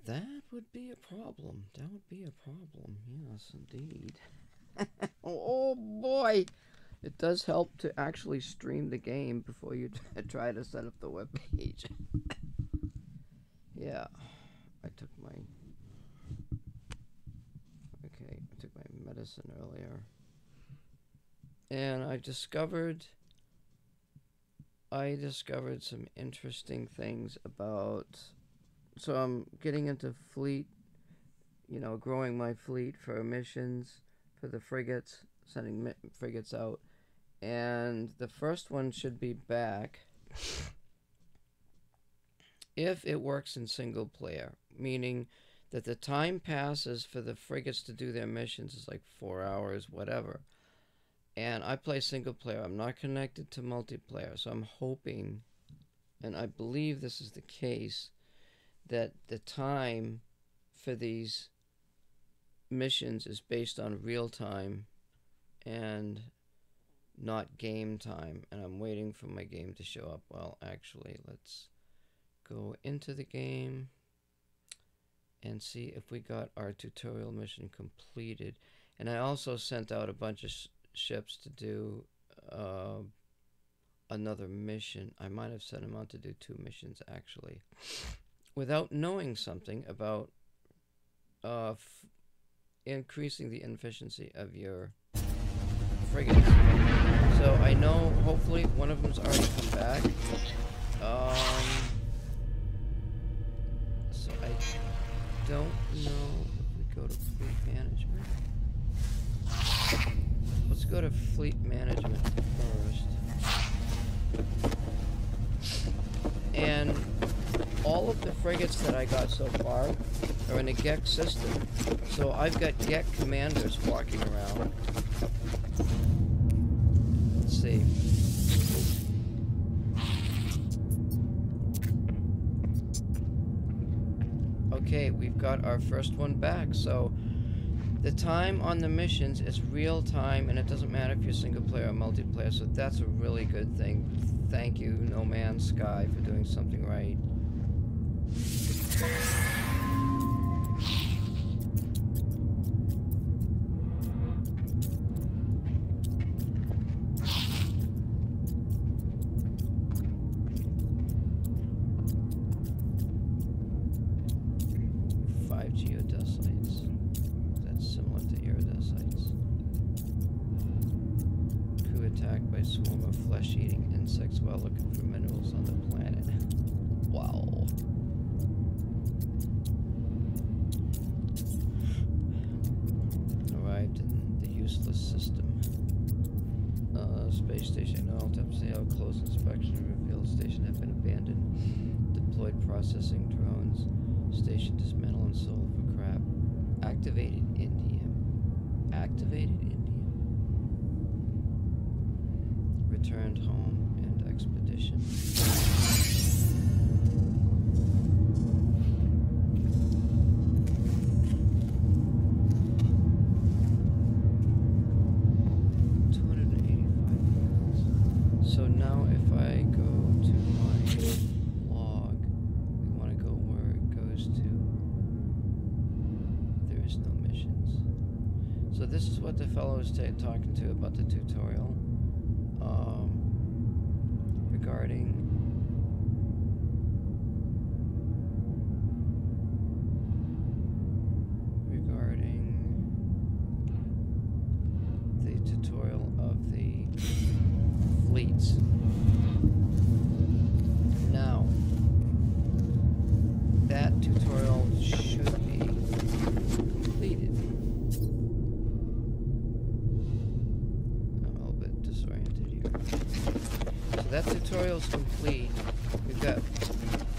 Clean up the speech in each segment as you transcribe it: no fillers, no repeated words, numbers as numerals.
That would be a problem. That would be a problem. Yes, indeed. Oh boy! It does help to actually stream the game before you try to set up the web page. Yeah, I took my medicine earlier, and I discovered some interesting things about. So I'm getting into fleet, growing my fleet for missions for the frigates, sending frigates out, and the first one should be back if it works in single player, meaning that the time passes for the frigates to do their missions is like 4 hours, whatever. And I play single player. I'm not connected to multiplayer, so I'm hoping, and I believe this is the case, that the time for these missions is based on real time and not game time. And I'm waiting for my game to show up. Well, actually, let's go into the game and see if we got our tutorial mission completed. And I also sent out a bunch of ships to do another mission. I might have sent them out to do 2 missions, actually, without knowing something about increasing the efficiency of your frigates. So I know, hopefully, one of them's already come back. So I don't know if we go to fleet management. Let's go to fleet management first. And all of the frigates that I got so far are in a GEC system. So I've got GEC commanders walking around. Let's see. Okay, we've got our first one back. So the time on the missions is real time, and it doesn't matter if you're single player or multiplayer, so that's a really good thing. Thank you, No Man's Sky, for doing something right. Swarm of flesh-eating insects while looking for minerals on the planet. Wow. Arrived in the useless system. Space station. All attempts to close inspection revealed station had been abandoned. Deployed processing drones. Station dismantled and sold for crap. Activated Indium. Activated Indium. Returned home and expedition. So now if I go to my log, we want to go where it goes to. There is no missions. So this is what the fellow is talking to about the tutorial. Regarding the tutorial of the fleets. Now, that tutorial should be completed. I'm a little bit disoriented here. So that tutorial is complete. We've got,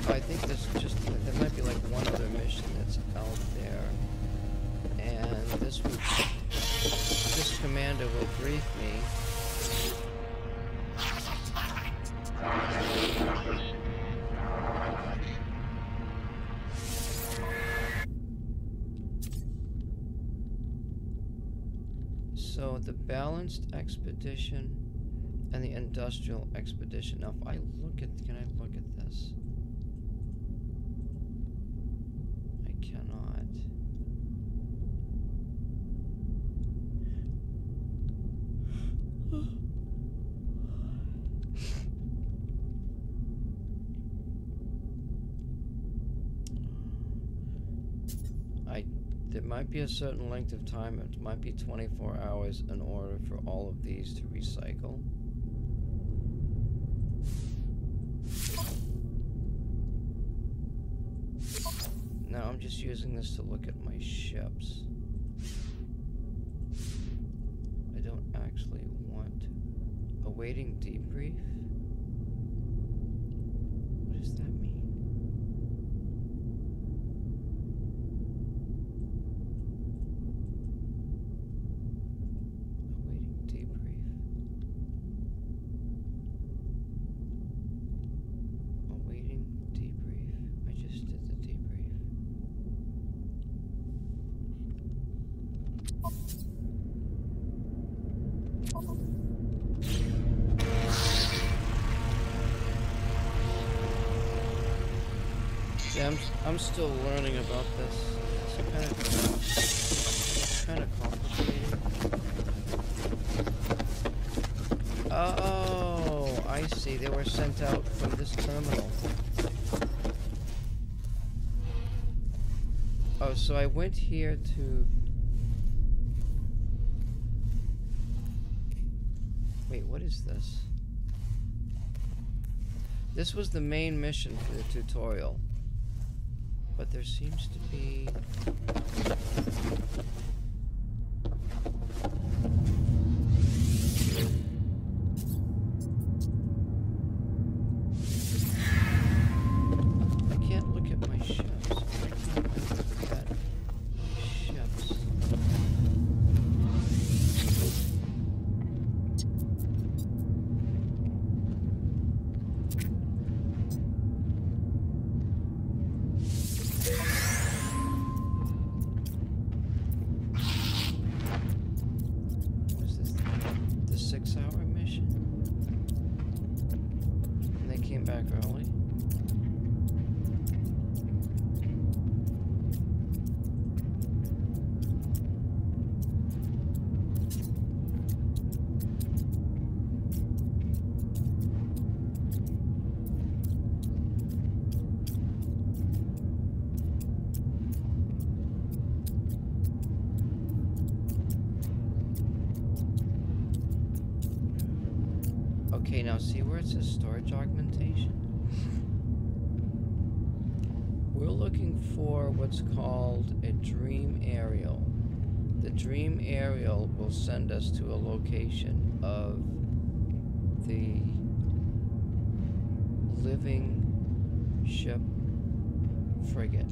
I think there might be like one other mission that's out there. And this commander will brief me. So the balanced expedition and the industrial expedition. Now if I look at, can I look at this? I There might be a certain length of time. It might be 24 hours in order for all of these to recycle. Now I'm just using this to look at my ships. I don't actually want to. Awaiting debrief? What does that mean? Awaiting debrief. Awaiting debrief. I just did the debrief. Yeah, I'm still learning about this. It's kind of complicated. Oh, I see. They were sent out from this terminal. Oh, so I went here to... Wait, what is this? This was the main mission for the tutorial. But there seems to be... I can't look at my ships. I can't look at my ships. Was this the 6-hour mission? And they came back early? Okay, now see where it says storage augmentation? We're looking for what's called a dream aerial. The dream aerial will send us to a location of the living ship frigate.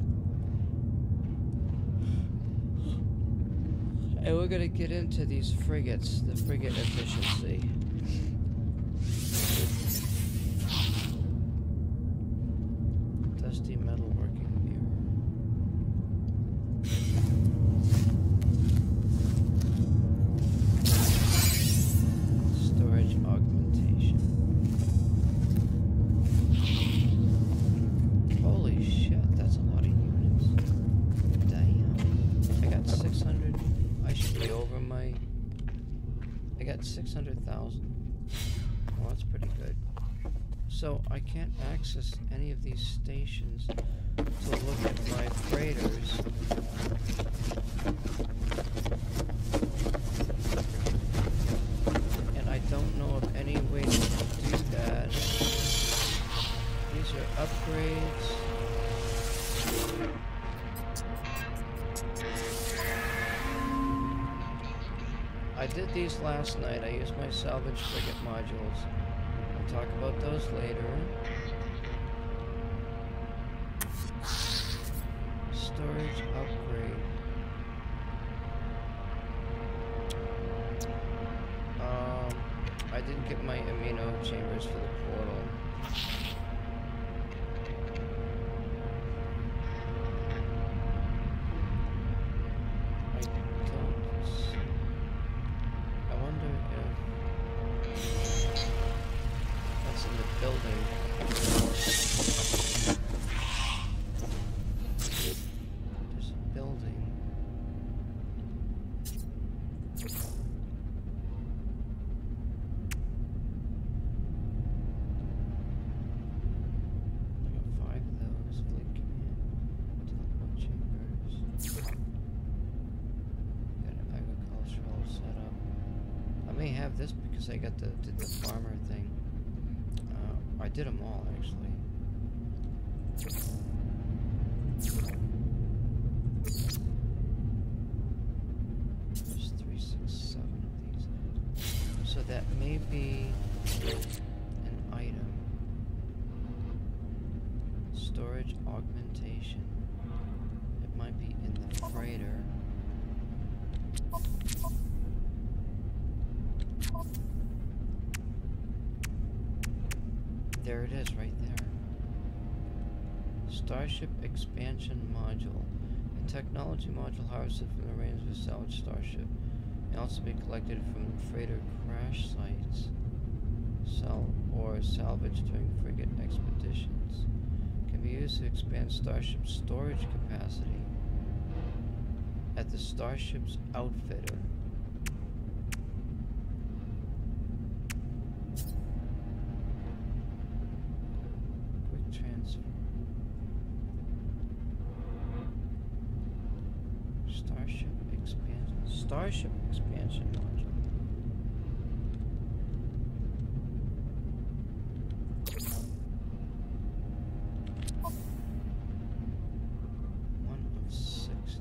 And we're gonna get into these frigates, the frigate efficiency. Dusty metalworking mirror. Storage augmentation. Holy shit, that's a lot of units. Damn. I got 600. I should be over my... I got 600,000. Well, that's pretty good. So I can't access any of these stations to look at my freighters. And I don't know of any way to do that. These are upgrades. I did these last night. I used my salvage frigate modules. We'll talk about those later. Storage upgrade. I didn't get my amino chambers for the portal. I wonder if that's in the building. have this because I got did the farmer thing. I did them all actually. There's 3, 6, 7 of these. So that may be an item. Storage augmentation. It might be in the freighter. There it is, right there. Starship expansion module. A technology module harvested from the remains of a salvaged starship. May also be collected from freighter crash sites. Or salvaged during frigate expeditions. Can be used to expand starship storage capacity at the starship's outfitter. Starship expansion module. One of 60.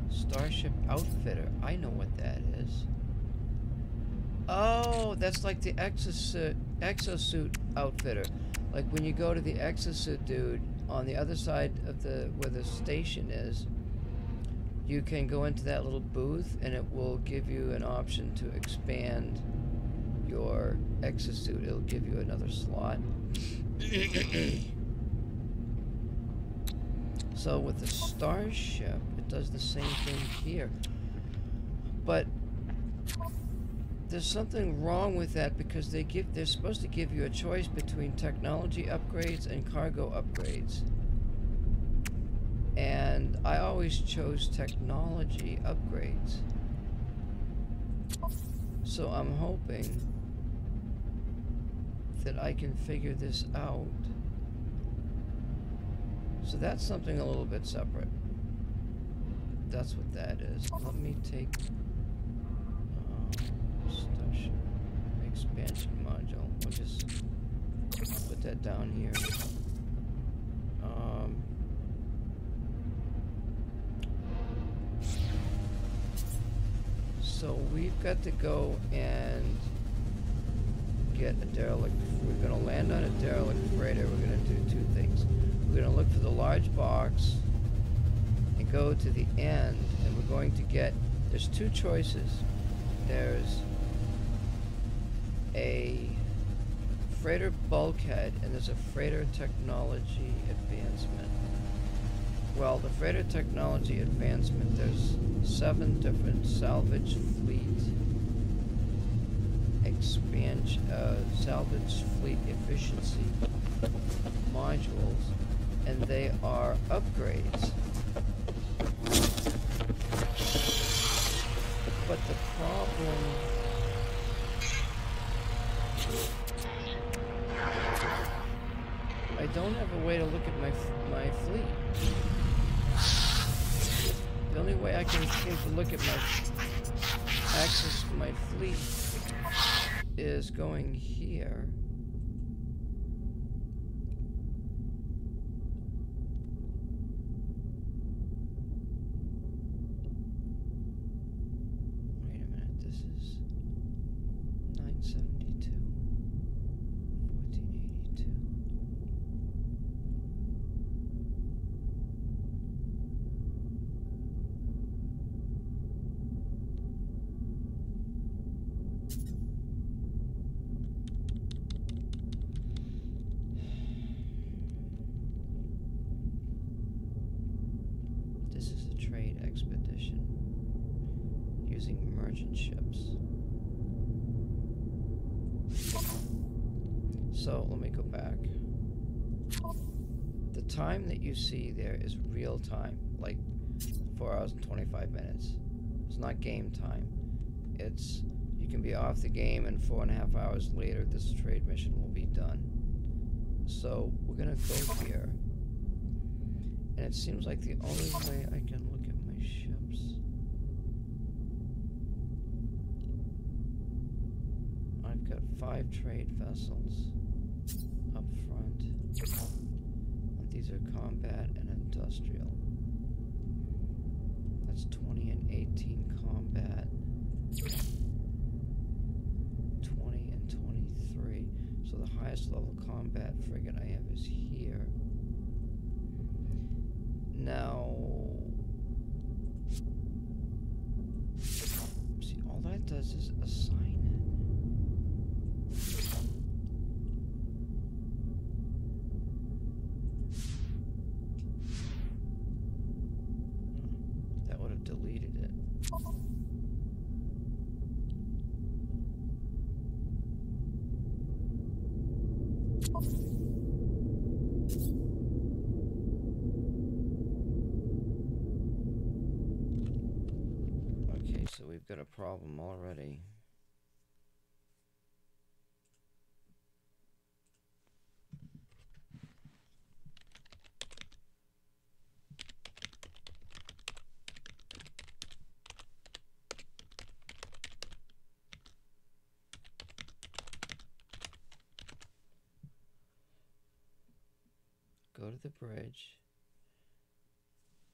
Starship outfitter. I know what that is. Oh, that's like the exosuit outfitter. Like when you go to the exosuit dude. On the other side of where the station is, you can go into that little booth and it will give you an option to expand your exosuit. It'll give you another slot. So with the Starship, it does the same thing here. But there's something wrong with that because they're supposed to give you a choice between technology upgrades and cargo upgrades. And I always chose technology upgrades. So I'm hoping that I can figure this out. So that's something a little bit separate. That's what that is. Let me take Starship expansion module. We'll just put that down here. So we've got to go and get a derelict. We're going to land on a derelict freighter. We're going to do two things. We're going to look for the large box and go to the end, and we're going to get, there's two choices. There's a freighter bulkhead and there's a freighter technology advancement. Well, the freighter technology advancement, there's 7 different salvage fleet salvage fleet efficiency modules, and they are upgrades. But the problem I don't have a way to look at my fleet. The only way I can seem to look at my access to my fleet is going here. Wait a minute, this is 972, 1482. This is a trade expedition using merchant ships. So let me go back. The time that you see there is real time, like 4 hours and 25 minutes. It's not game time. It's, you can be off the game and 4.5 hours later this trade mission will be done. So we're gonna go here. And it seems like the only way I can look at my 5 trade vessels up front. And these are combat and industrial. That's 20 and 18 combat. 20 and 23. So the highest level combat frigate I have is here. Now, see, all that does is assign it. That would have deleted it. Okay, so we've got a problem already. Go to the bridge.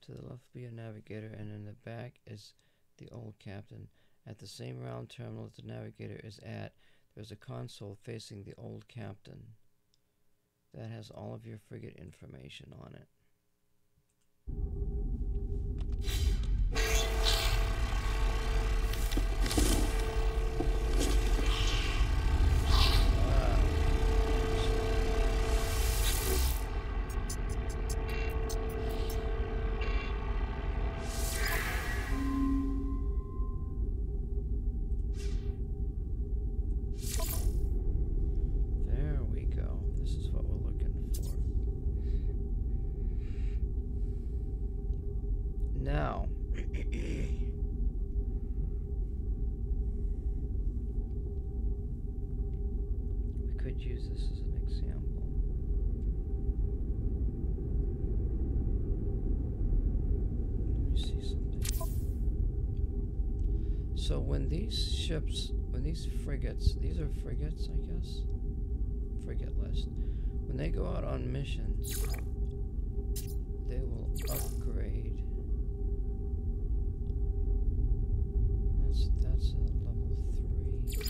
To the left will be a navigator, and in the back is the old captain. At the same round terminal that the navigator is at, there's a console facing the old captain. That has all of your frigate information on it. Now, we could use this as an example. Let me see something. So when these ships, when these frigates, these are frigates, I guess? Frigate list. When they go out on missions, they will upgrade. That's a level 3.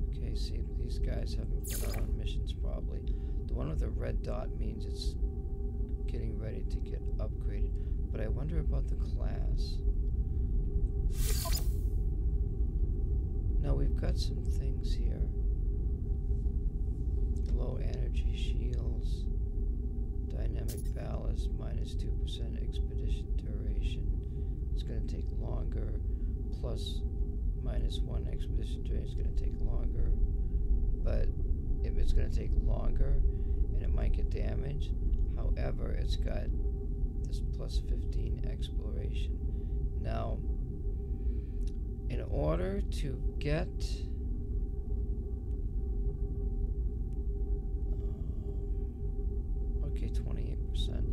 Okay, see, these guys haven't been out on missions probably. The one with the red dot means it's getting ready to get upgraded. But I wonder about the class. Now we've got some things here. Low energy shields. Dynamic ballast, -2% expedition duration. It's going to take longer. Plus -1 expedition duration is going to take longer. But if it's going to take longer and it might get damaged, however, it's got this +15 exploration. Now, in order to get okay, 28%.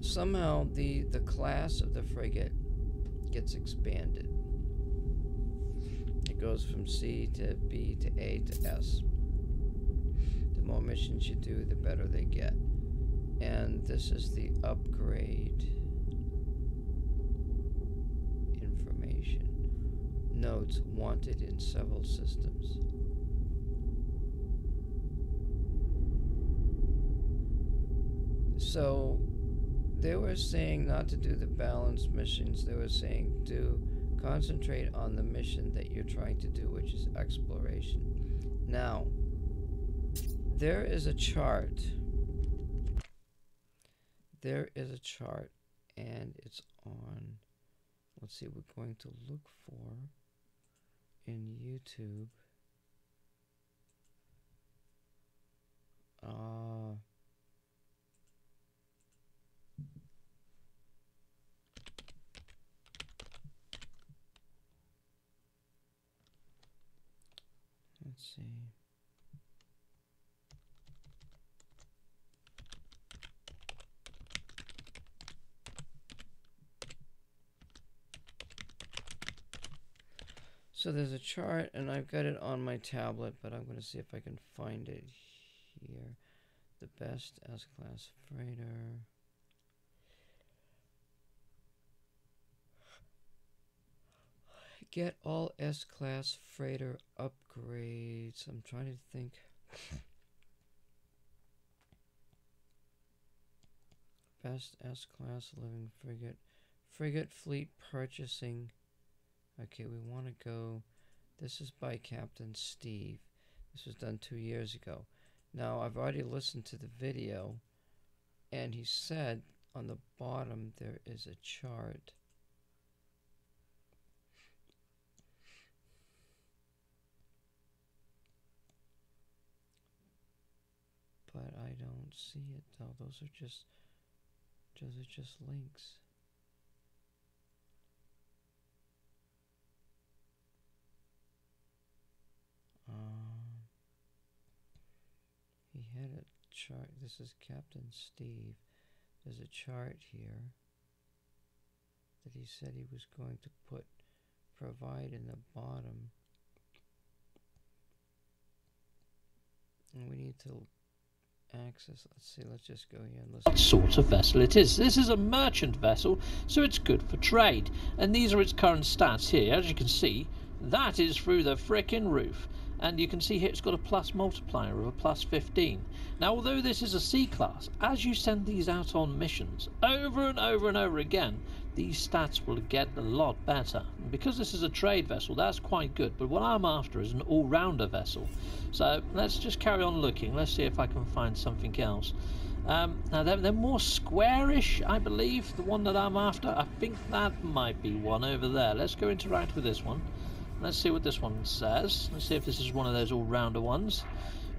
Somehow the class of the frigate gets expanded. It goes from C to B to A to S. The more missions you do, the better they get. And this is the upgrade information. Notes wanted in several systems. So they were saying not to do the balanced missions. They were saying to concentrate on the mission that you're trying to do, which is exploration. Now, there is a chart. There is a chart, and it's on, let's see, we're going to look for in YouTube. Let's see. So there's a chart, and I've got it on my tablet, but I'm going to see if I can find it here. The best S-Class freighter. Get all S-Class freighter upgrades. I'm trying to think. Best S-Class living frigate. Frigate fleet purchasing. Okay, we want to go. This is by Captain Steve. This was done 2 years ago. Now, I've already listened to the video, and he said on the bottom there is a chart. But I don't see it though. Those are just links. He had a chart. This is Captain Steve. There's a chart here that he said he was going to provide in the bottom. And we need to access. Let's see, let's just go here and listen. What sort of vessel it is. This is a merchant vessel, so it's good for trade. And these are its current stats here. As you can see, that is through the frickin' roof. And you can see here it's got a plus multiplier of a plus 15. Now, although this is a C-class, as you send these out on missions over and over and over again, these stats will get a lot better. And because this is a trade vessel, that's quite good. But what I'm after is an all-rounder vessel. So let's just carry on looking. Let's see if I can find something else. Now, they're more squarish, I believe, the one that I'm after. I think that might be one over there. Let's go interact with this one. Let's see what this one says. Let's see if this is one of those all-rounder ones.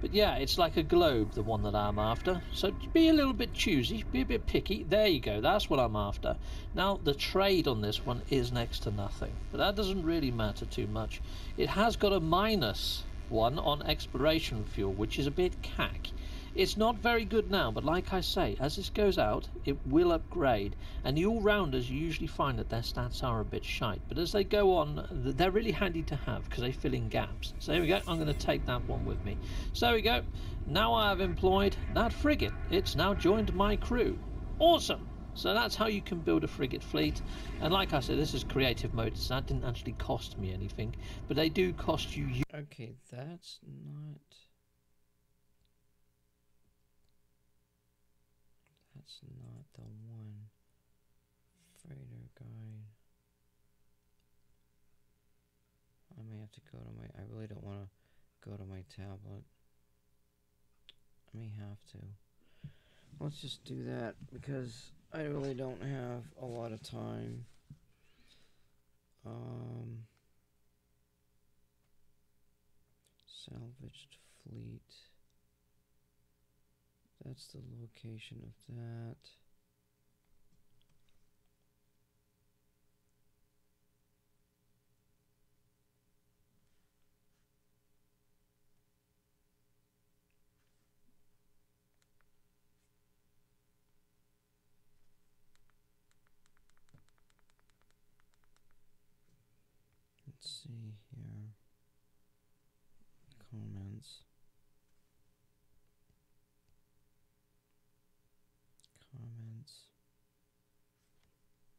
But yeah, it's like a globe, the one that I'm after. So be a little bit choosy, be a bit picky. There you go, that's what I'm after. Now, the trade on this one is next to nothing. But that doesn't really matter too much. It has got a -1 on exploration fuel, which is a bit cack. It's not very good now, but like I say, as this goes out, it will upgrade. And the all-rounders, you usually find that their stats are a bit shite. But as they go on, they're really handy to have because they fill in gaps. So there we go, I'm going to take that one with me. So there we go, now I have employed that frigate. It's now joined my crew. Awesome! So that's how you can build a frigate fleet. And like I said, this is creative mode, so that didn't actually cost me anything. But they do cost you... Okay, that's not... That's not the one. Freighter guide. I may have to go to my... I really don't want to go to my tablet. I may have to. Let's just do that because I really don't have a lot of time. Salvaged fleet. That's the location of that. Let's see here. Comments.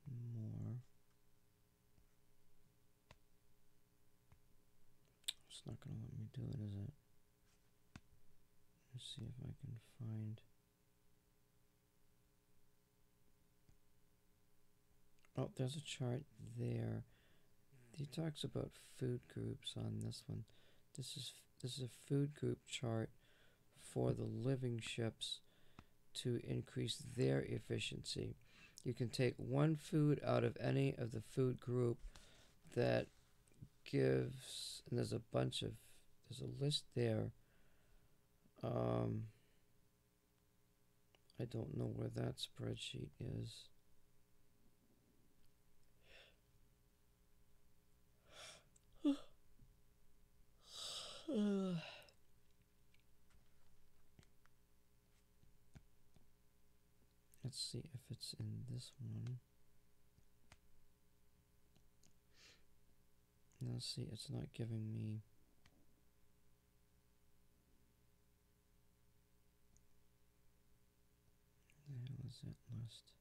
More. It's not going to let me do it, is it? Let's see if I can find... Oh, there's a chart there. He talks about food groups on this one. This is a food group chart for the living ships to increase their efficiency. You can take one food out of any of the food group that gives, and there's a list there. I don't know where that spreadsheet is. Let's see if it's in this one. Let's see, it's not giving me. The hell is that list?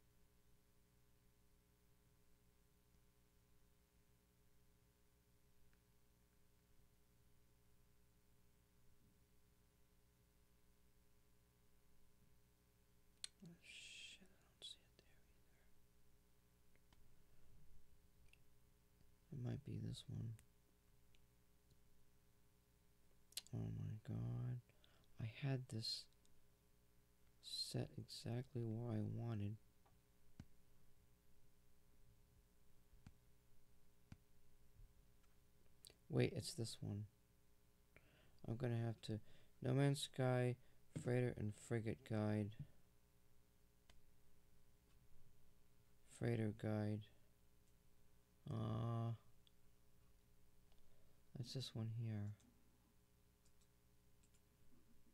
Oh, shit, I don't see it there either. It might be this one. Oh my god. I had this set exactly where I wanted. Wait, it's this one. I'm gonna have to. No Man's Sky, Freighter, and Frigate Guide. Freighter Guide. That's this one here.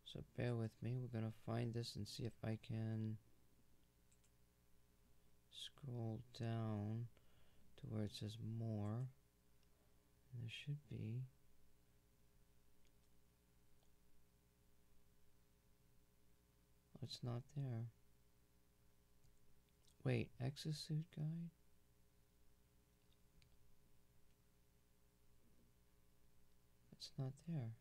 So bear with me. We're gonna find this and see if I can scroll down to where it says more. There should be. It's not there. Wait, exosuit guide? It's not there.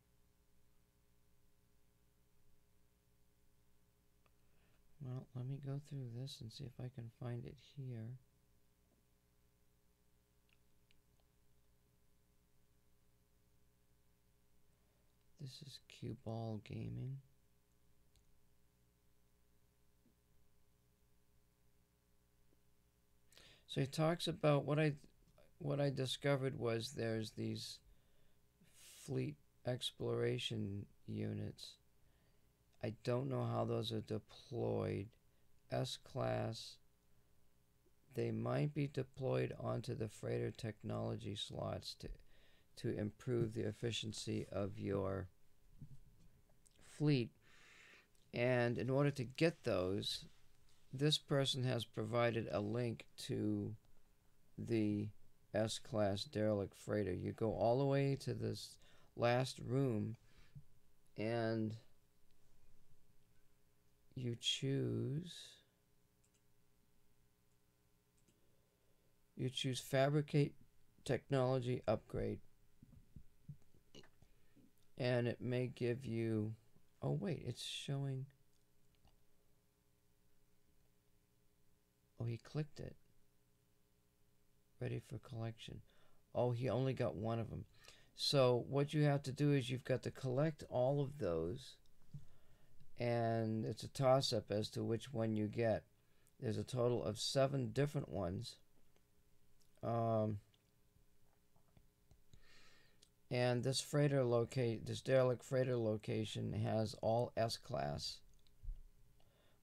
Well, let me go through this and see if I can find it here. This is Cue Ball Gaming. So he talks about what I discovered was there's these fleet exploration units. I don't know how those are deployed. S-class, they might be deployed onto the freighter technology slots to improve the efficiency of your fleet. And in order to get those, this person has provided a link to the S-class derelict freighter. You go all the way to this last room and you choose fabricate technology upgrade, and it may give you, oh wait, it's showing, oh, he clicked it, ready for collection. Oh, he only got one of them. So what you have to do is you've got to collect all of those, and it's a toss-up as to which one you get. There's a total of 7 different ones. And this derelict freighter location has all S-class,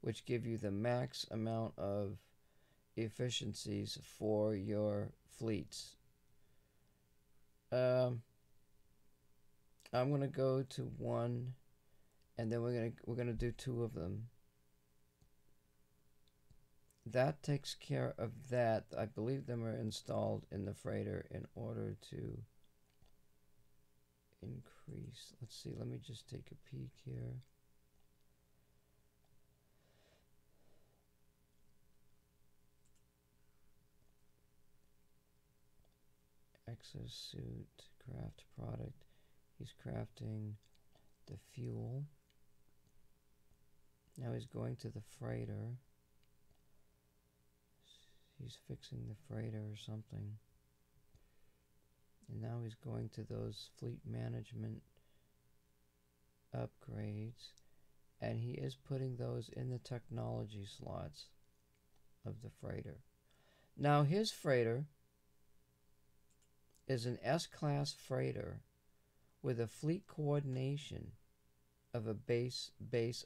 which give you the max amount of efficiencies for your fleets. I'm gonna go to one, and then we're gonna do 2 of them. That takes care of that. I believe them are installed in the freighter in order to increase. Let's see, let me just take a peek here. Exosuit, craft product. He's crafting the fuel. Now he's going to the freighter. He's fixing the freighter or something. And now he's going to those fleet management upgrades. And he is putting those in the technology slots of the freighter. Now his freighter is an S-class freighter with a fleet coordination of a base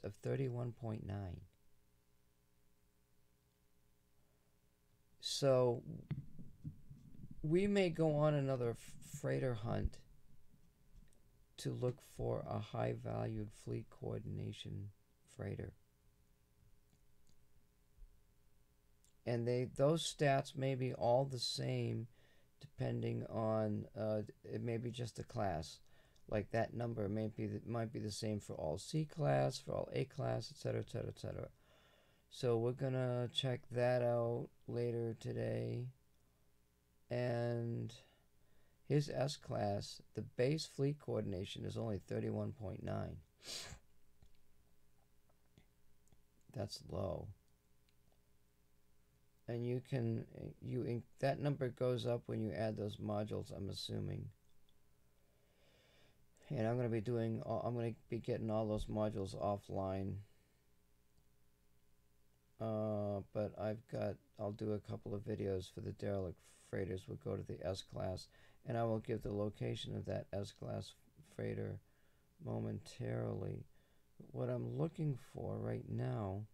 of 31.9. So we may go on another freighter hunt to look for a high-valued fleet coordination freighter. And those stats may be all the same depending on it may be just a class. Like that number might be the same for all C class, for all A class, etc., etc., etc. So we're gonna check that out later today. And his S class, the base fleet coordination is only 31.9. That's low. And that number goes up when you add those modules, I'm assuming. And I'm going to be getting all those modules offline. But I'll do a couple of videos for the derelict freighters. We'll go to the S class, and I will give the location of that S class freighter momentarily. What I'm looking for right now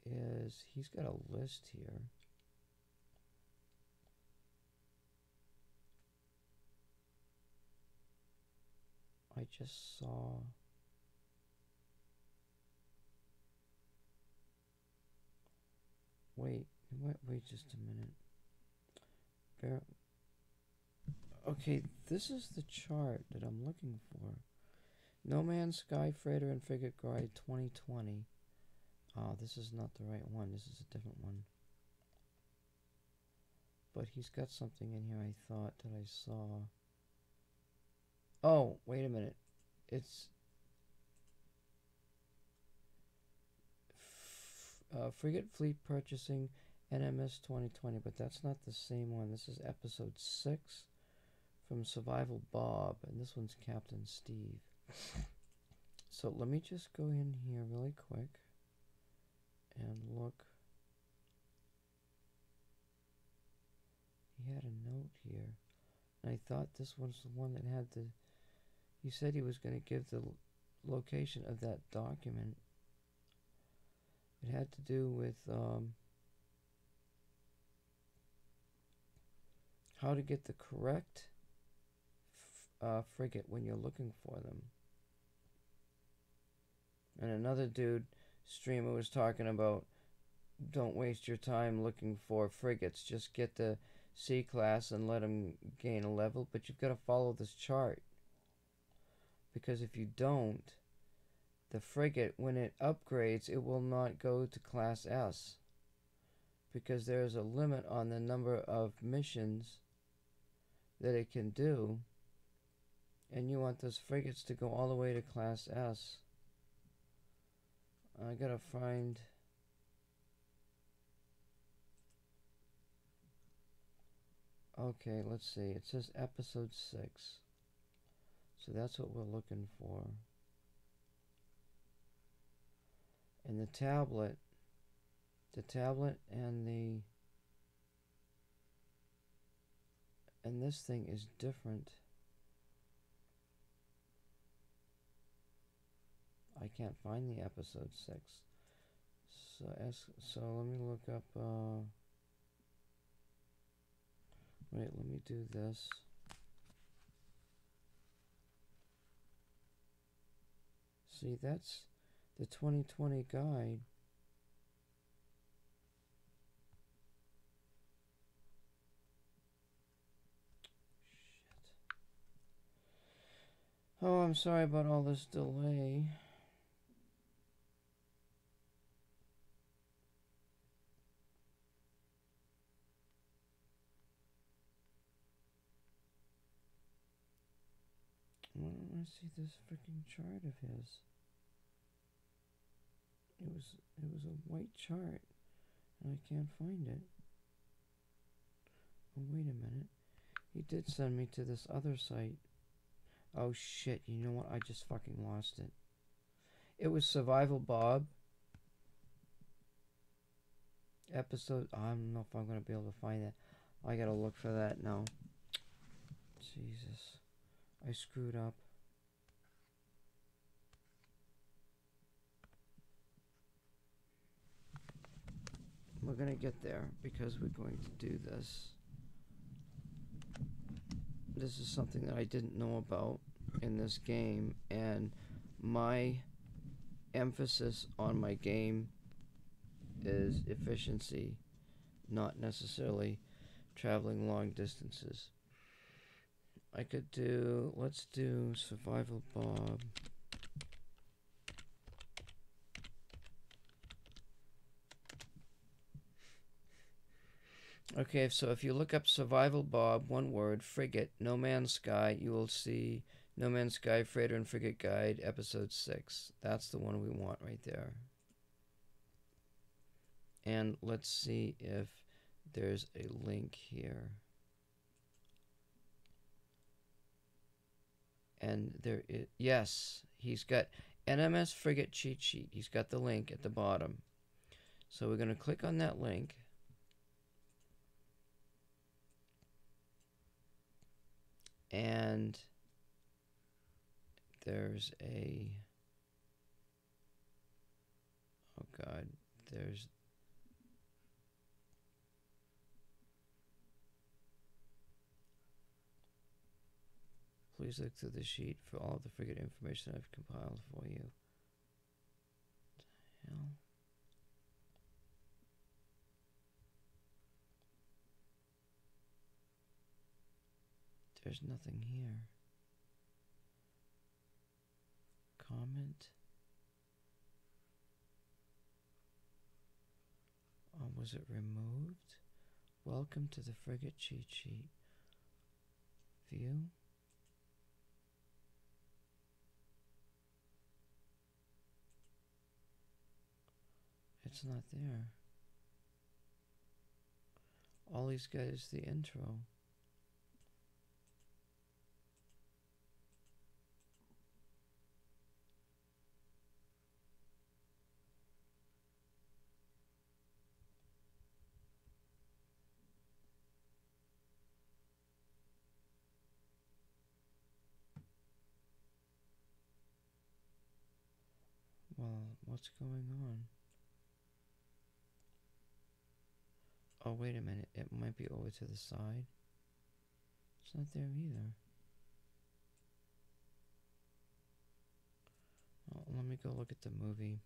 is he's got a list here. I just saw. Wait just a minute. Okay, this is the chart that I'm looking for. No Man's Sky Freighter and Frigate Guide 2020. Oh, this is not the right one. This is a different one. But he's got something in here I thought that I saw. Oh, wait a minute. It's Frigate Fleet Purchasing NMS 2020, but that's not the same one. This is episode 6 from Survival Bob, and this one's Captain Steve. So let me just go in here really quick and look. He had a note here, and I thought this was the one that had the. He said he was going to give the location of that document. It had to do with how to get the correct frigate when you're looking for them. And another streamer was talking about, don't waste your time looking for frigates. Just get the C class and let them gain a level. But you've got to follow this chart. Because if you don't, the frigate, when it upgrades, it will not go to class S. Because there's a limit on the number of missions that it can do. And you want those frigates to go all the way to class S. I gotta find. Okay, let's see. It says episode 6. So that's what we're looking for. And the tablet and this thing is different. I can't find the episode 6. So let me look up. Wait, let me do this. See, that's the 2020 guide. Shit. Oh, I'm sorry about all this delay. I want to see this freaking chart of his. It was a white chart, and I can't find it. Oh, wait a minute. He did send me to this other site. Oh shit, you know what? I just fucking lost it. It was Survival Bob. Episode, I don't know if I'm going to be able to find that. I gotta look for that now. Jesus. I screwed up. We're gonna get there because we're going to do this. This is something that I didn't know about in this game, and my emphasis on my game is efficiency. not necessarily traveling long distances. I could do, let's do Survival Bob. Okay, so if you look up Survival Bob, one word, frigate, No Man's Sky, you will see No Man's Sky Freighter and Frigate Guide, Episode 6. That's the one we want right there. And let's see if there's a link here. And there is, yes, he's got NMS Frigate Cheat Sheet. He's got the link at the bottom. So we're going to click on that link. And there's a, oh God, there's, please look through the sheet for all of the frigate information I've compiled for you. What the hell? There's nothing here. Comment. Oh, was it removed? Welcome to the frigate cheat sheet. View. It's not there. All he's got is the intro. Well, what's going on? Oh, wait a minute. It might be over to the side. It's not there either. Oh, let me go look at the movie.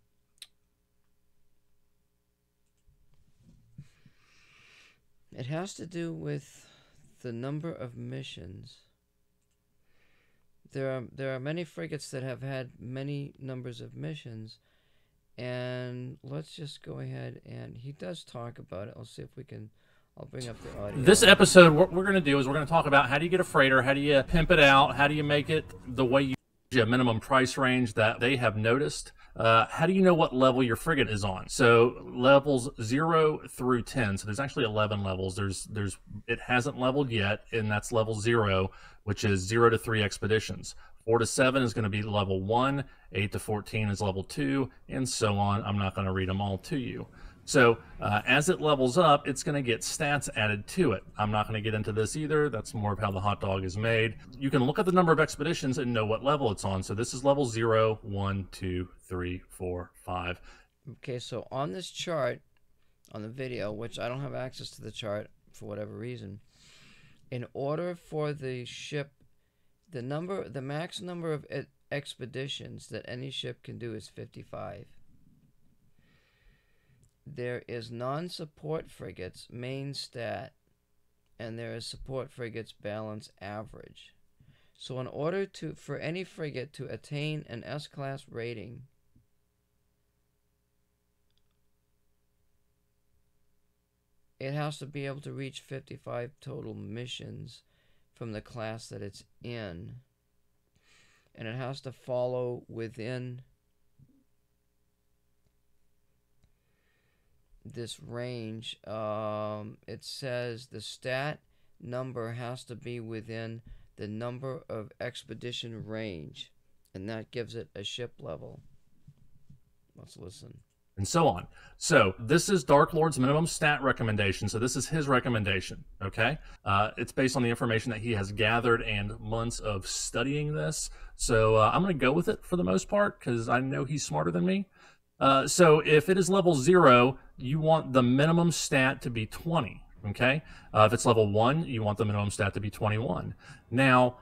It has to do with the number of missions. There are many frigates that have had many numbers of missions, and let's just go ahead, and he does talk about it. I'll see if we can, I'll bring up the audio. This episode, what we're going to do is we're going to talk about how do you get a freighter, how do you pimp it out, how do you make it the way you a minimum price range that they have noticed. How do you know what level your frigate is on? So levels 0 through 10. So there's actually 11 levels. It hasn't leveled yet, and that's level 0, which is 0 to 3 expeditions. 4 to 7 is going to be level 1. 8 to 14 is level 2, and so on. I'm not going to read them all to you. So as it levels up, it's going to get stats added to it. I'm not going to get into this either. That's more of how the hot dog is made. You can look at the number of expeditions and know what level it's on. So this is level 0, 1, 2, 3, 4, 5. Okay, so on this chart, on the video, which I don't have access to the chart for whatever reason, in order for the ship, the max number of expeditions that any ship can do is 55. There is non-support frigates, main stat, and there is support frigates, balance, average. So in order for any frigate to attain an S-class rating, it has to be able to reach 55 total missions from the class that it's in. And it has to follow within this range. It says the stat number has to be within the number of expedition range, and that gives it a ship level. Let's listen. And so on. So this is Dark Lord's minimum stat recommendation. So this is his recommendation, okay? It's based on the information that he has gathered and months of studying this. So I'm going to go with it for the most part because I know he's smarter than me. So if it is level 0, you want the minimum stat to be 20, okay? If it's level 1, you want the minimum stat to be 21. Now,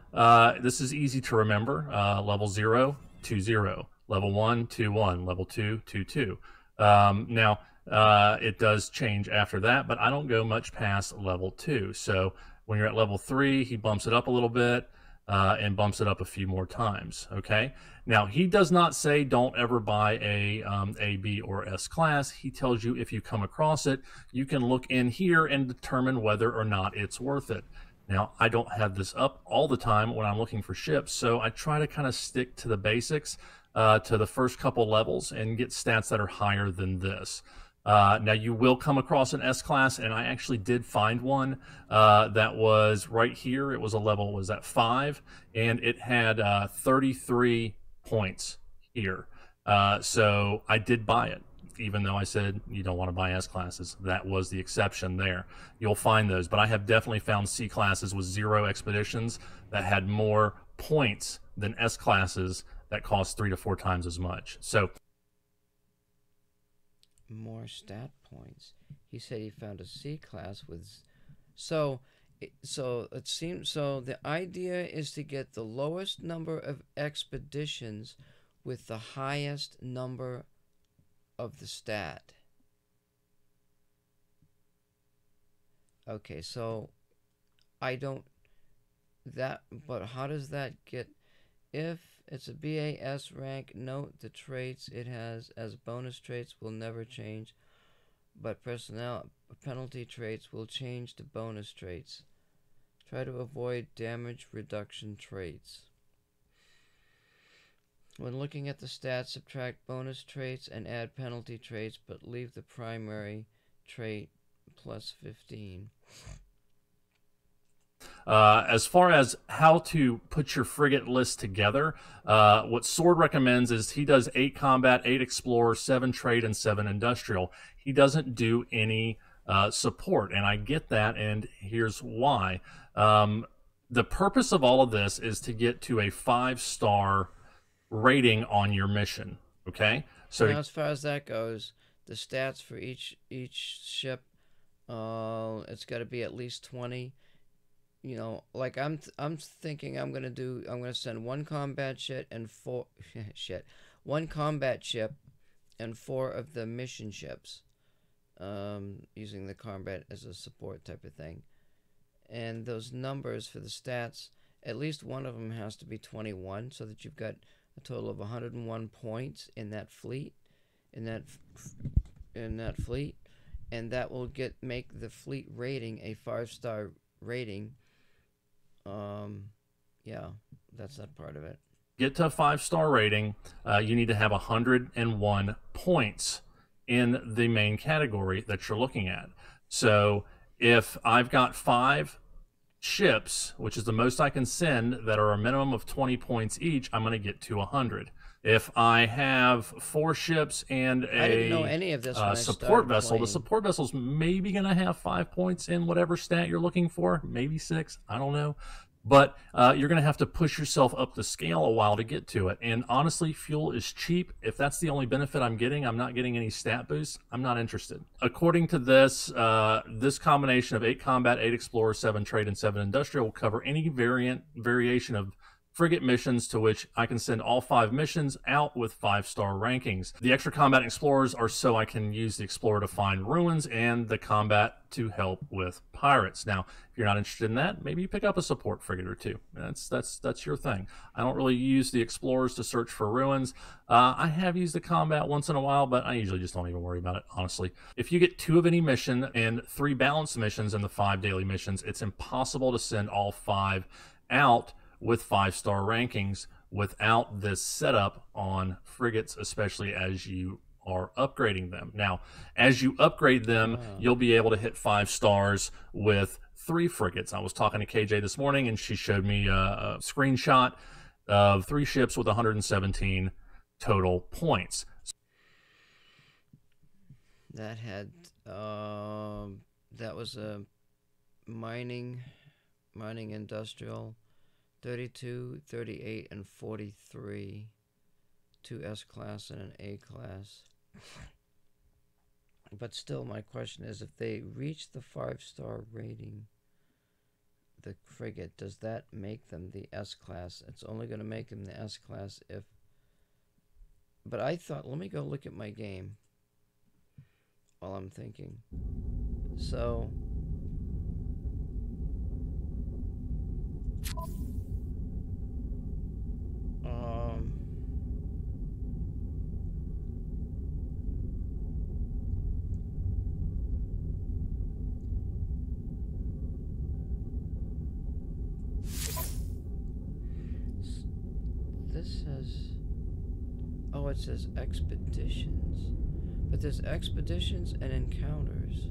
this is easy to remember. Level 0, 20. Level 1, 21. Level 2, 22. Now, It does change after that, but I don't go much past level 2. So when you're at level 3, he bumps it up a little bit and bumps it up a few more times. Okay. Now he does not say don't ever buy a B, or S class. He tells you if you come across it, you can look in here and determine whether or not it's worth it. Now, I don't have this up all the time when I'm looking for ships, so I try to kind of stick to the basics, to the first couple levels, and get stats that are higher than this. Now, you will come across an S class, and I actually did find one that was right here. It was a level, was at 5, and it had 33 points here. So I did buy it, even though I said you don't want to buy S classes. That was the exception there. You'll find those, but I have definitely found C classes with 0 expeditions that had more points than S classes that cost 3 to 4 times as much. So More stat points. He said he found a C class with. So it seems so. The idea is to get the lowest number of expeditions with the highest number of the stat. Okay, so I don't that, but how does that get? If it's a BAS rank, note the traits it has as bonus traits will never change, but personnel penalty traits will change to bonus traits. Try to avoid damage reduction traits. When looking at the stats, subtract bonus traits and add penalty traits, but leave the primary trait plus 15. As far as how to put your frigate list together, what Sword recommends is he does 8 combat, 8 explorer, 7 trade, and 7 industrial. He doesn't do any support, and I get that, and here's why. The purpose of all of this is to get to a 5-star rating on your mission. Okay, so now, as far as that goes, the stats for each ship, it's got to be at least 20. You know, like I'm thinking I'm gonna send 1 combat ship and 4 1 combat ship and 4 of the mission ships, using the combat as a support type of thing. And those numbers for the stats, at least one of them has to be 21, so that you've got a total of 101 points in that fleet, in that fleet, and that will make the fleet rating a 5-star rating. Yeah, that's that part of it. Get to a 5-star rating, you need to have 101 points in the main category that you're looking at. So if I've got 5 ships, which is the most I can send, that are a minimum of 20 points each, I'm going to get to 100. If I have 4 ships and I didn't know any of this support vessel, playing. the support vessel's maybe going to have 5 points in whatever stat you're looking for, maybe 6, I don't know. But you're going to have to push yourself up the scale a while to get to it. And honestly, fuel is cheap. If that's the only benefit I'm not getting any stat boosts, I'm not interested. According to this, this combination of 8 combat, 8 explorer, 7 trade, and 7 industrial will cover any variation of frigate missions to which I can send all 5 missions out with 5-star rankings. The extra combat explorers are so I can use the explorer to find ruins, and the combat to help with pirates. Now, if you're not interested in that, maybe you pick up a support frigate or 2. That's your thing. I don't really use the explorers to search for ruins. I have used the combat once in a while, but I usually just don't even worry about it, honestly. If you get 2 of any mission and 3 balanced missions in the 5 daily missions, it's impossible to send all 5 out with 5-star rankings without this setup on frigates, especially as you are upgrading them. Now, as you upgrade them, you'll be able to hit 5 stars with 3 frigates. I was talking to KJ this morning, and she showed me a screenshot of 3 ships with 117 total points. That had that was a mining industrial. 32, 38, and 43. 2 S class and an A class. But still, my question is, if they reach the 5-star rating, the frigate, does that make them the S class? It's only going to make them the S class if... But I thought, let me go look at my game. while I'm thinking. So this says, oh, it says expeditions, but there's expeditions and encounters.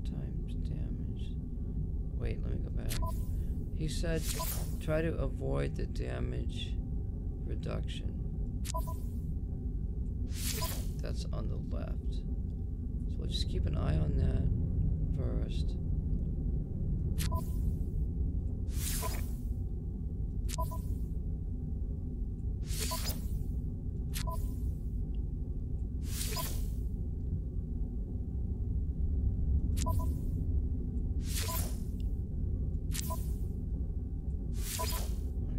Times damage. Wait, let me go back. He said try to avoid the damage reduction. That's on the left. So we'll just keep an eye on that first.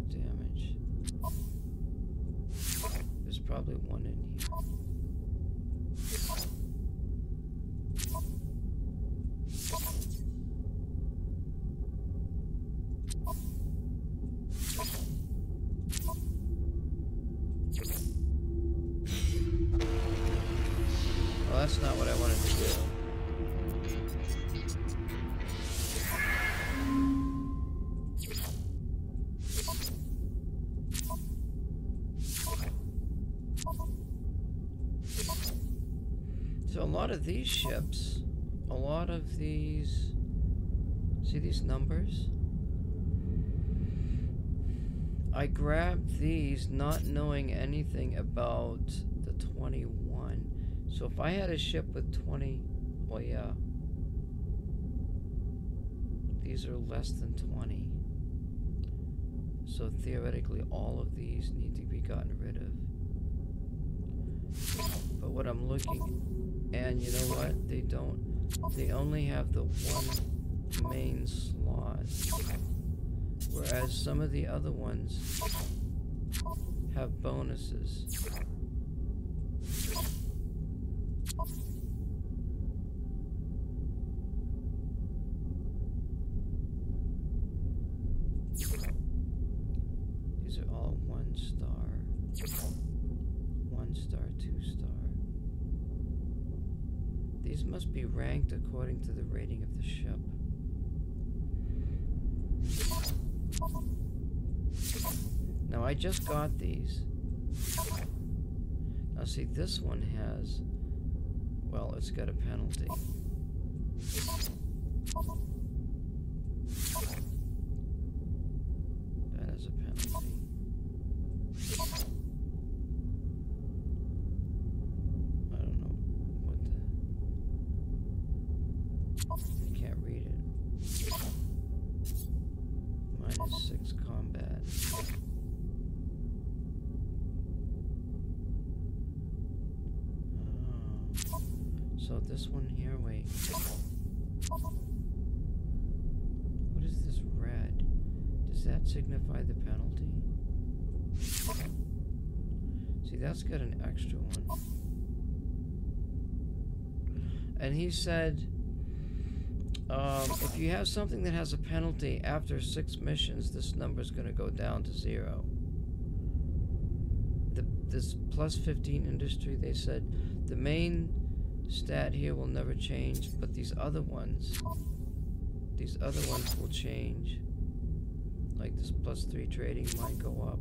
Damage. There's probably one in here. Well, that's not what I wanted to do. So a lot of these ships, a lot of these, see these numbers? I grabbed these not knowing anything about the 21. So if I had a ship with 20, well, yeah, these are less than 20. So theoretically all of these need to be gotten rid of. But what I'm looking, and you know what, they only have the one main slot, whereas some of the other ones have bonuses. These are all 1 star, 1 star, 2 star. These must be ranked according to the rating of the ship. Now I just got these. Now see, this one has, well, it's got a penalty. That has a penalty. I don't know what the, I can't read it. -6 combat. Oh. So this one here, wait. What is this red? Does that signify the penalty? See, that's got an extra one. And he said, if you have something that has a penalty after 6 missions, this number is going to go down to 0. This plus 15 industry, they said, the main stat here will never change, but these other ones will change. Like this plus 3 trading might go up.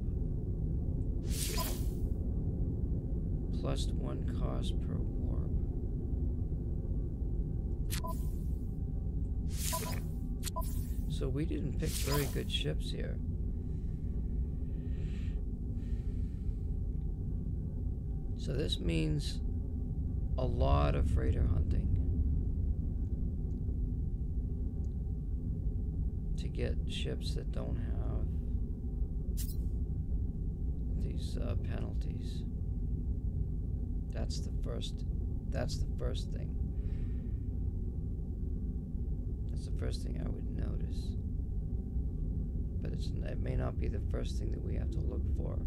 Plus 1 cost per warp. So we didn't pick very good ships here. So this means a lot of freighter hunting to get ships that don't have these penalties. That's the first thing. That's the first thing I would notice. But it may not be the first thing that we have to look for.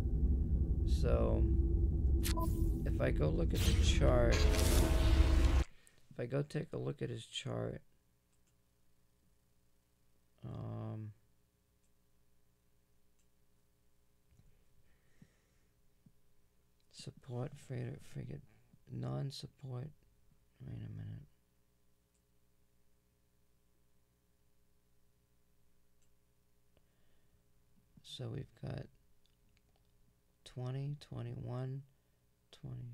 So, if I go look at the chart, if I go take a look at his chart, support frigate, non-support, wait a minute. So we've got 20, 21, 22.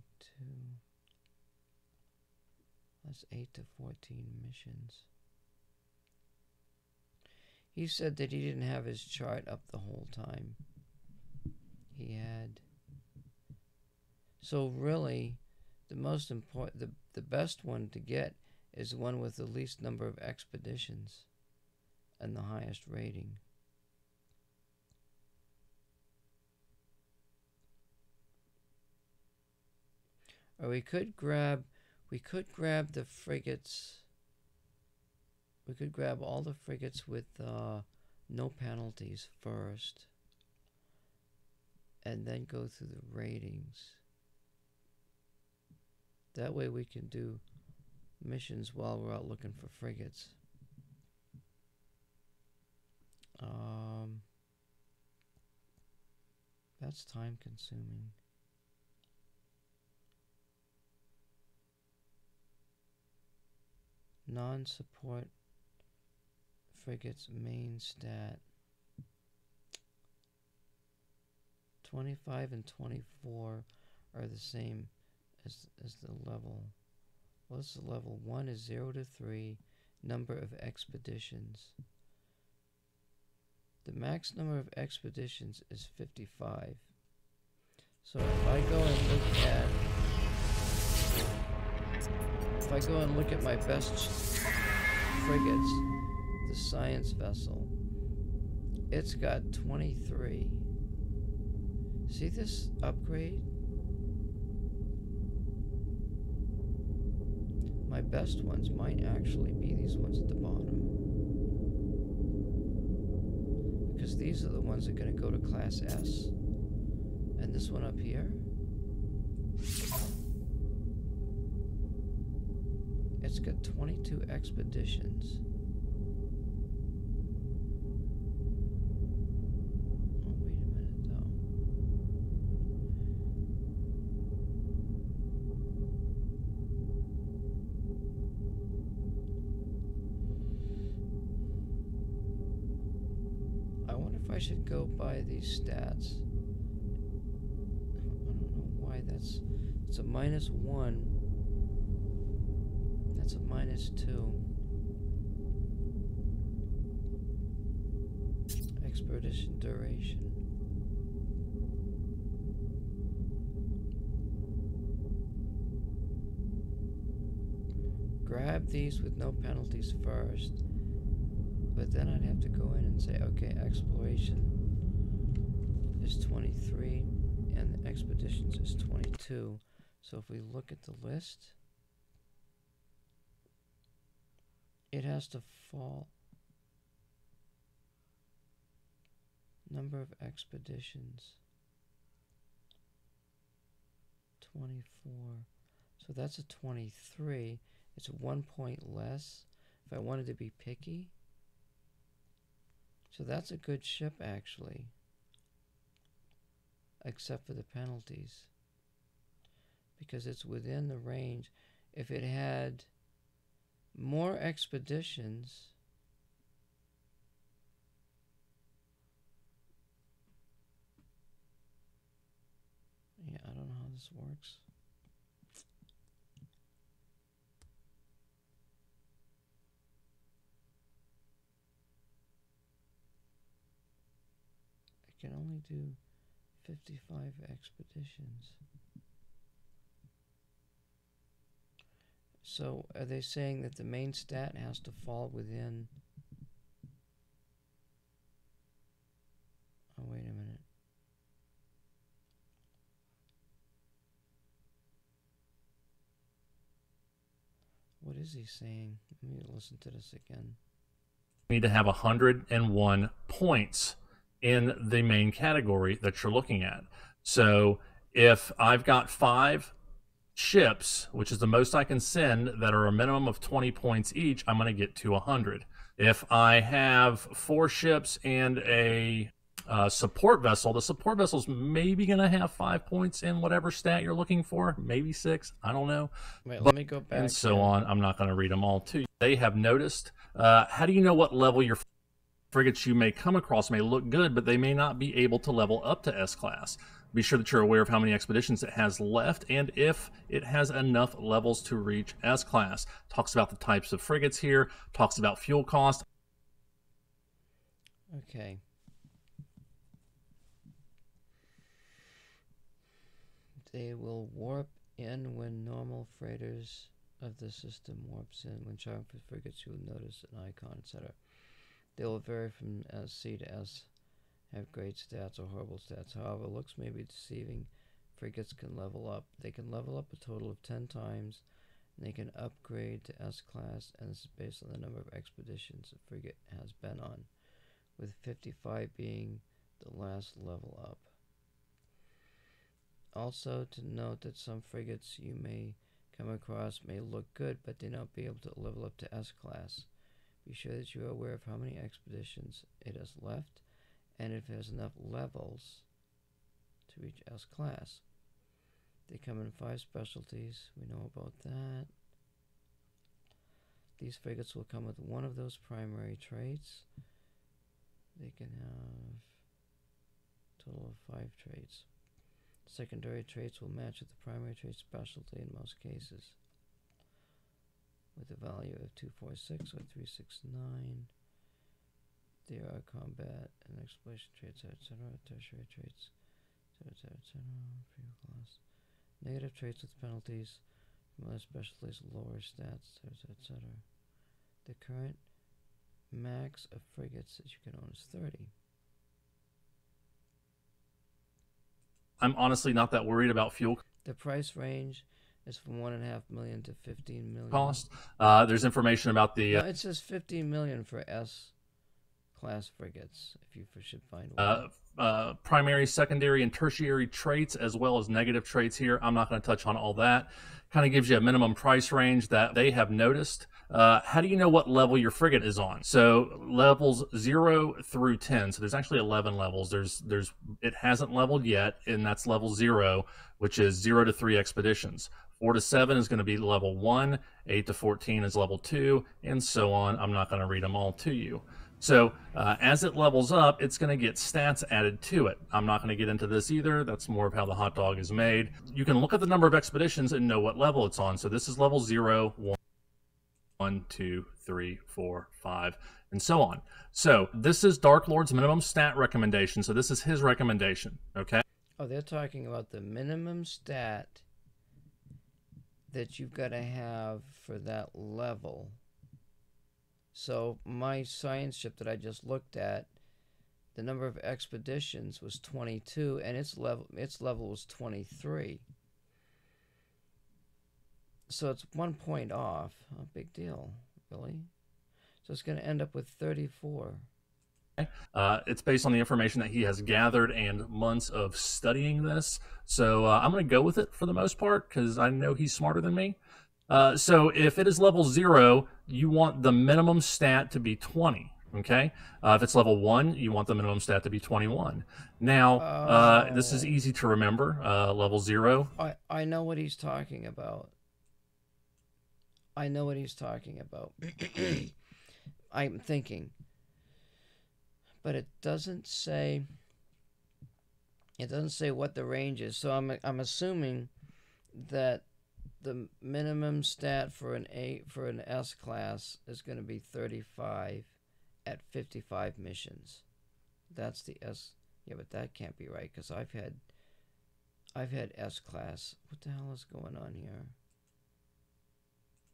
That's 8 to 14 missions. He said that he didn't have his chart up the whole time. He had. So really, the most important, the best one to get is the one with the least number of expeditions and the highest rating. Or we could grab the frigates. We could grab all the frigates with no penalties first, and then go through the ratings. That way we can do missions while we're out looking for frigates. That's time consuming. Non-support frigates main stat. 25 and 24 are the same as the level. What's the level? 1 is 0 to 3, number of expeditions. The max number of expeditions is 55. So if I go and look at my best frigates, the science vessel, it's got 23. See this upgrade? My best ones might actually be these ones at the bottom, because these are the ones that are going to go to Class S. And this one up here, it's got 22 expeditions. Oh, wait a minute though. I wonder if I should go by these stats. I don't know why it's a -1. That's a -2. Expedition duration. Grab these with no penalties first, but then I'd have to go in and say, okay, exploration is 23 and the expeditions is 22. So if we look at the list, it has to fall. Number of expeditions, 24. So that's a 23. It's 1 point less if I wanted to be picky. So that's a good ship actually, except for the penalties, because it's within the range. If it had more expeditions, yeah, I don't know how this works. I can only do 55 expeditions. So are they saying that the main stat has to fall within? Oh, wait a minute. What is he saying? Let me listen to this again. need to have 101 points in the main category that you're looking at. So if I've got 5 ships, which is the most I can send, that are a minimum of 20 points each, I'm going to get to 100. If I have 4 ships and a support vessel, the support vessel's maybe going to have 5 points in whatever stat you're looking for, maybe 6, I don't know. Wait, let me go back. And so on. I'm not going to read them all to you. They have noticed. How do you know what level your frigates you may come across may look good, but they may not be able to level up to S-class? Be sure that you're aware of how many expeditions it has left and if it has enough levels to reach S-class. Talks about the types of frigates here, talks about fuel cost. Okay. They will warp in when normal freighters of the system warps in. When charting for frigates, you will notice an icon, etc. They will vary from C to S, have great stats or horrible stats. However, looks may be deceiving. Frigates can level up. They can level up a total of 10 times, and they can upgrade to S-class, and this is based on the number of expeditions a frigate has been on, with 55 being the last level up. Also, to note that some frigates you may come across may look good, but they not be able to level up to S-class. Be sure that you are aware of how many expeditions it has left, and if it has enough levels to reach S-class. They come in 5 specialties. We know about that. These frigates will come with one of those primary traits. They can have a total of 5 traits. Secondary traits will match with the primary trait specialty in most cases, with a value of 246 or 369. There are combat and exploration traits, etc. Tertiary traits, etc. Fuel class. Negative traits with penalties from other specialties, lower stats, etc. The current max of frigates that you can own is 30. I'm honestly not that worried about fuel The price range is from 1.5 million to 15 million. cost. There's information about the No, it says 15 million for S-class frigates, if you should find one. primary, secondary, and tertiary traits, as well as negative traits here. I'm not going to touch on all that. Kind of gives you a minimum price range that they have noticed. How do you know what level your frigate is on? So levels 0 through 10. So there's actually 11 levels. It hasn't leveled yet, and that's level 0, which is 0 to 3 expeditions. 4 to 7 is going to be level 1. 8 to 14 is level 2, and so on. I'm not going to read them all to you. So as it levels up, it's going to get stats added to it. I'm not going to get into this either. That's more of how the hot dog is made. You can look at the number of expeditions and know what level it's on. So this is level 0, 1, 2, 3, 4, 5, and so on. So this is Dark Lord's minimum stat recommendation. So this is his recommendation, okay? Oh, they're talking about the minimum stat that you've got to have for that level. So my science ship that I just looked at, the number of expeditions was 22, and its level was 23. So it's 1 point off. A big deal, really. So it's going to end up with 34. It's based on the information that he has gathered and months of studying this. So I'm going to go with it for the most part because I know he's smarter than me. So if it is level 0, you want the minimum stat to be 20, okay? If it's level 1, you want the minimum stat to be 21. Now, this is easy to remember. Level 0. I know what he's talking about. I know what he's talking about. I'm thinking. But it doesn't say what the range is. So I'm assuming that the minimum stat for an S class is going to be 35 at 55 missions. That's the S. Yeah, but that can't be right because I've had S class. What the hell is going on here?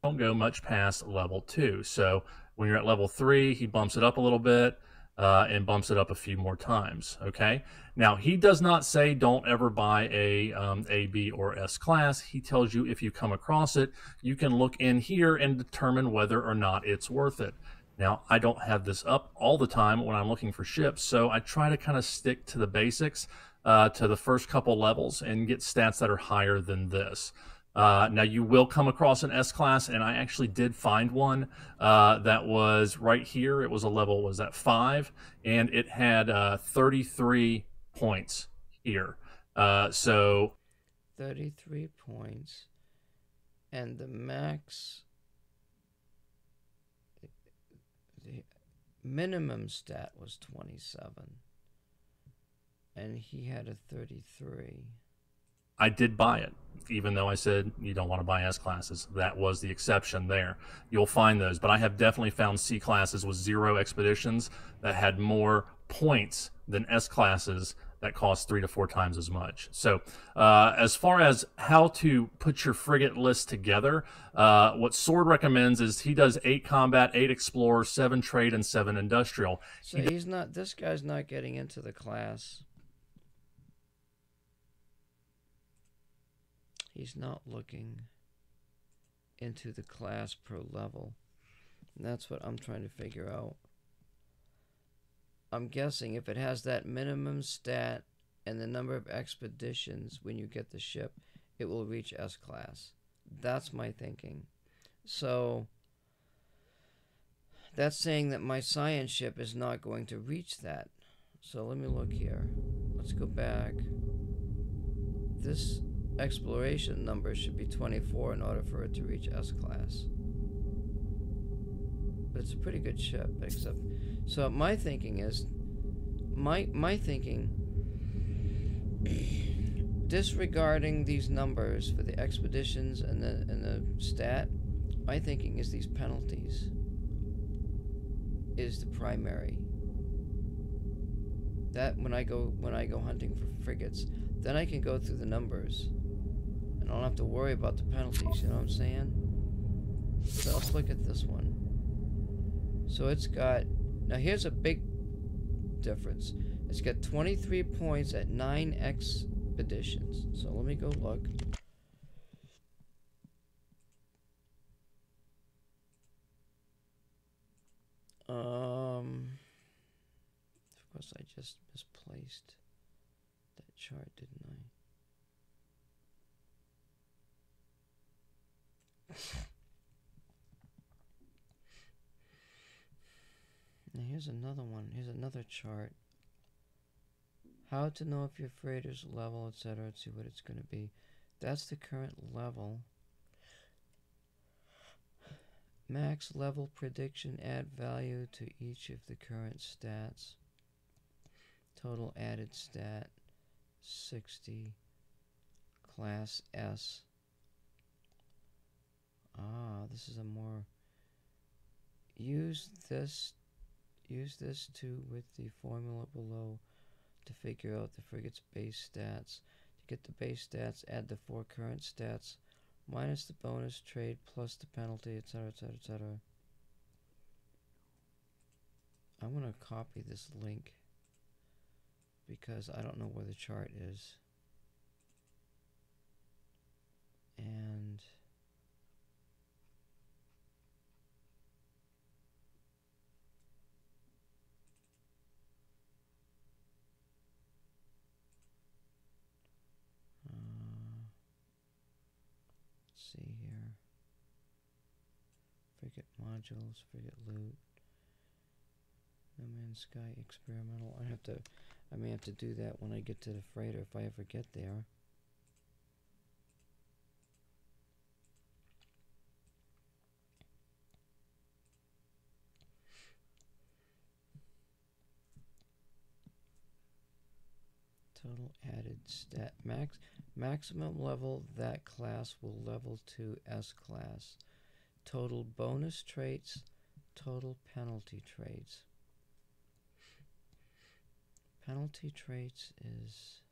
Don't go much past level 2. So when you're at level 3, he bumps it up a little bit and bumps it up a few more times. Okay. Now he does not say don't ever buy a B, or S class. He tells you if you come across it, you can look in here and determine whether or not it's worth it. Now, I don't have this up all the time when I'm looking for ships, so I try to kind of stick to the basics, to the first couple levels, and get stats that are higher than this. Now, you will come across an S class, and I actually did find one that was right here. It was a level, was that 5, and it had 33 points here. So 33 points. And the max, the minimum stat was 27. And he had a 33. I did buy it, even though I said you don't want to buy S classes. That was the exception there. You'll find those, but I have definitely found C classes with 0 expeditions that had more points than S classes that cost 3 to 4 times as much. So, as far as how to put your frigate list together, what Sword recommends is he does 8 combat, 8 explorer, 7 trade, and 7 industrial. So he's not. This guy's not getting into the class. He's not looking into the class per level. And that's what I'm trying to figure out. I'm guessing if it has that minimum stat and the number of expeditions when you get the ship, it will reach S class. That's my thinking. So that's saying that my science ship is not going to reach that. So let me look here. Let's go back. This exploration number should be 24 in order for it to reach S class. But it's a pretty good ship, except so my thinking is my thinking, disregarding these numbers for the expeditions and the stat, my thinking is these penalties is the primary. That when I go hunting for frigates, then I can go through the numbers and I don't have to worry about the penalties, you know what I'm saying? So let's look at this one. So it's got, now here's a big difference. It's got 23 points at 9 expeditions. So let me go look. Of course I just misplaced that chart, didn't I? Now here's another one. Here's another chart. How to know if your freighter's level, etc. Let's see what it's going to be. That's the current level. Max level prediction, add value to each of the current stats. Total added stat, 60. Class S. This is a more... Use this too with the formula below to figure out the frigate's base stats. To get the base stats, add the 4 current stats minus the bonus trade plus the penalty, etc., etc., etc. I'm going to copy this link because I don't know where the chart is. And see here. Frigate modules, frigate loot. No Man's Sky experimental. I may have to do that when I get to the freighter if I ever get there. Total added stat maximum level that class will level to S class. Total bonus traits, total penalty traits. Penalty traits is,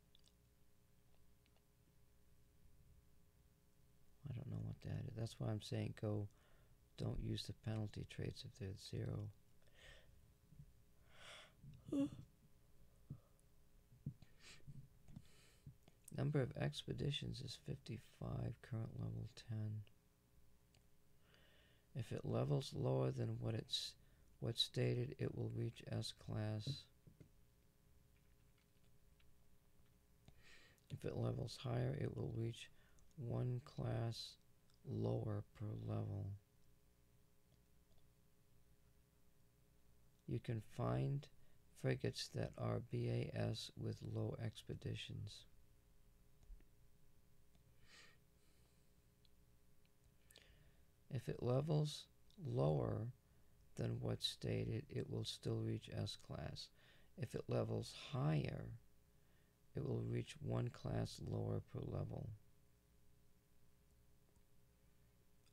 I don't know what that is. That's why I'm saying don't use the penalty traits if they're 0. Number of expeditions is 55, current level 10. If it levels lower than what what's stated, it will reach S class. If it levels higher, it will reach one class lower per level. You can find frigates that are BAS with low expeditions. If it levels lower than what's stated, it will still reach S class. If it levels higher, it will reach one class lower per level.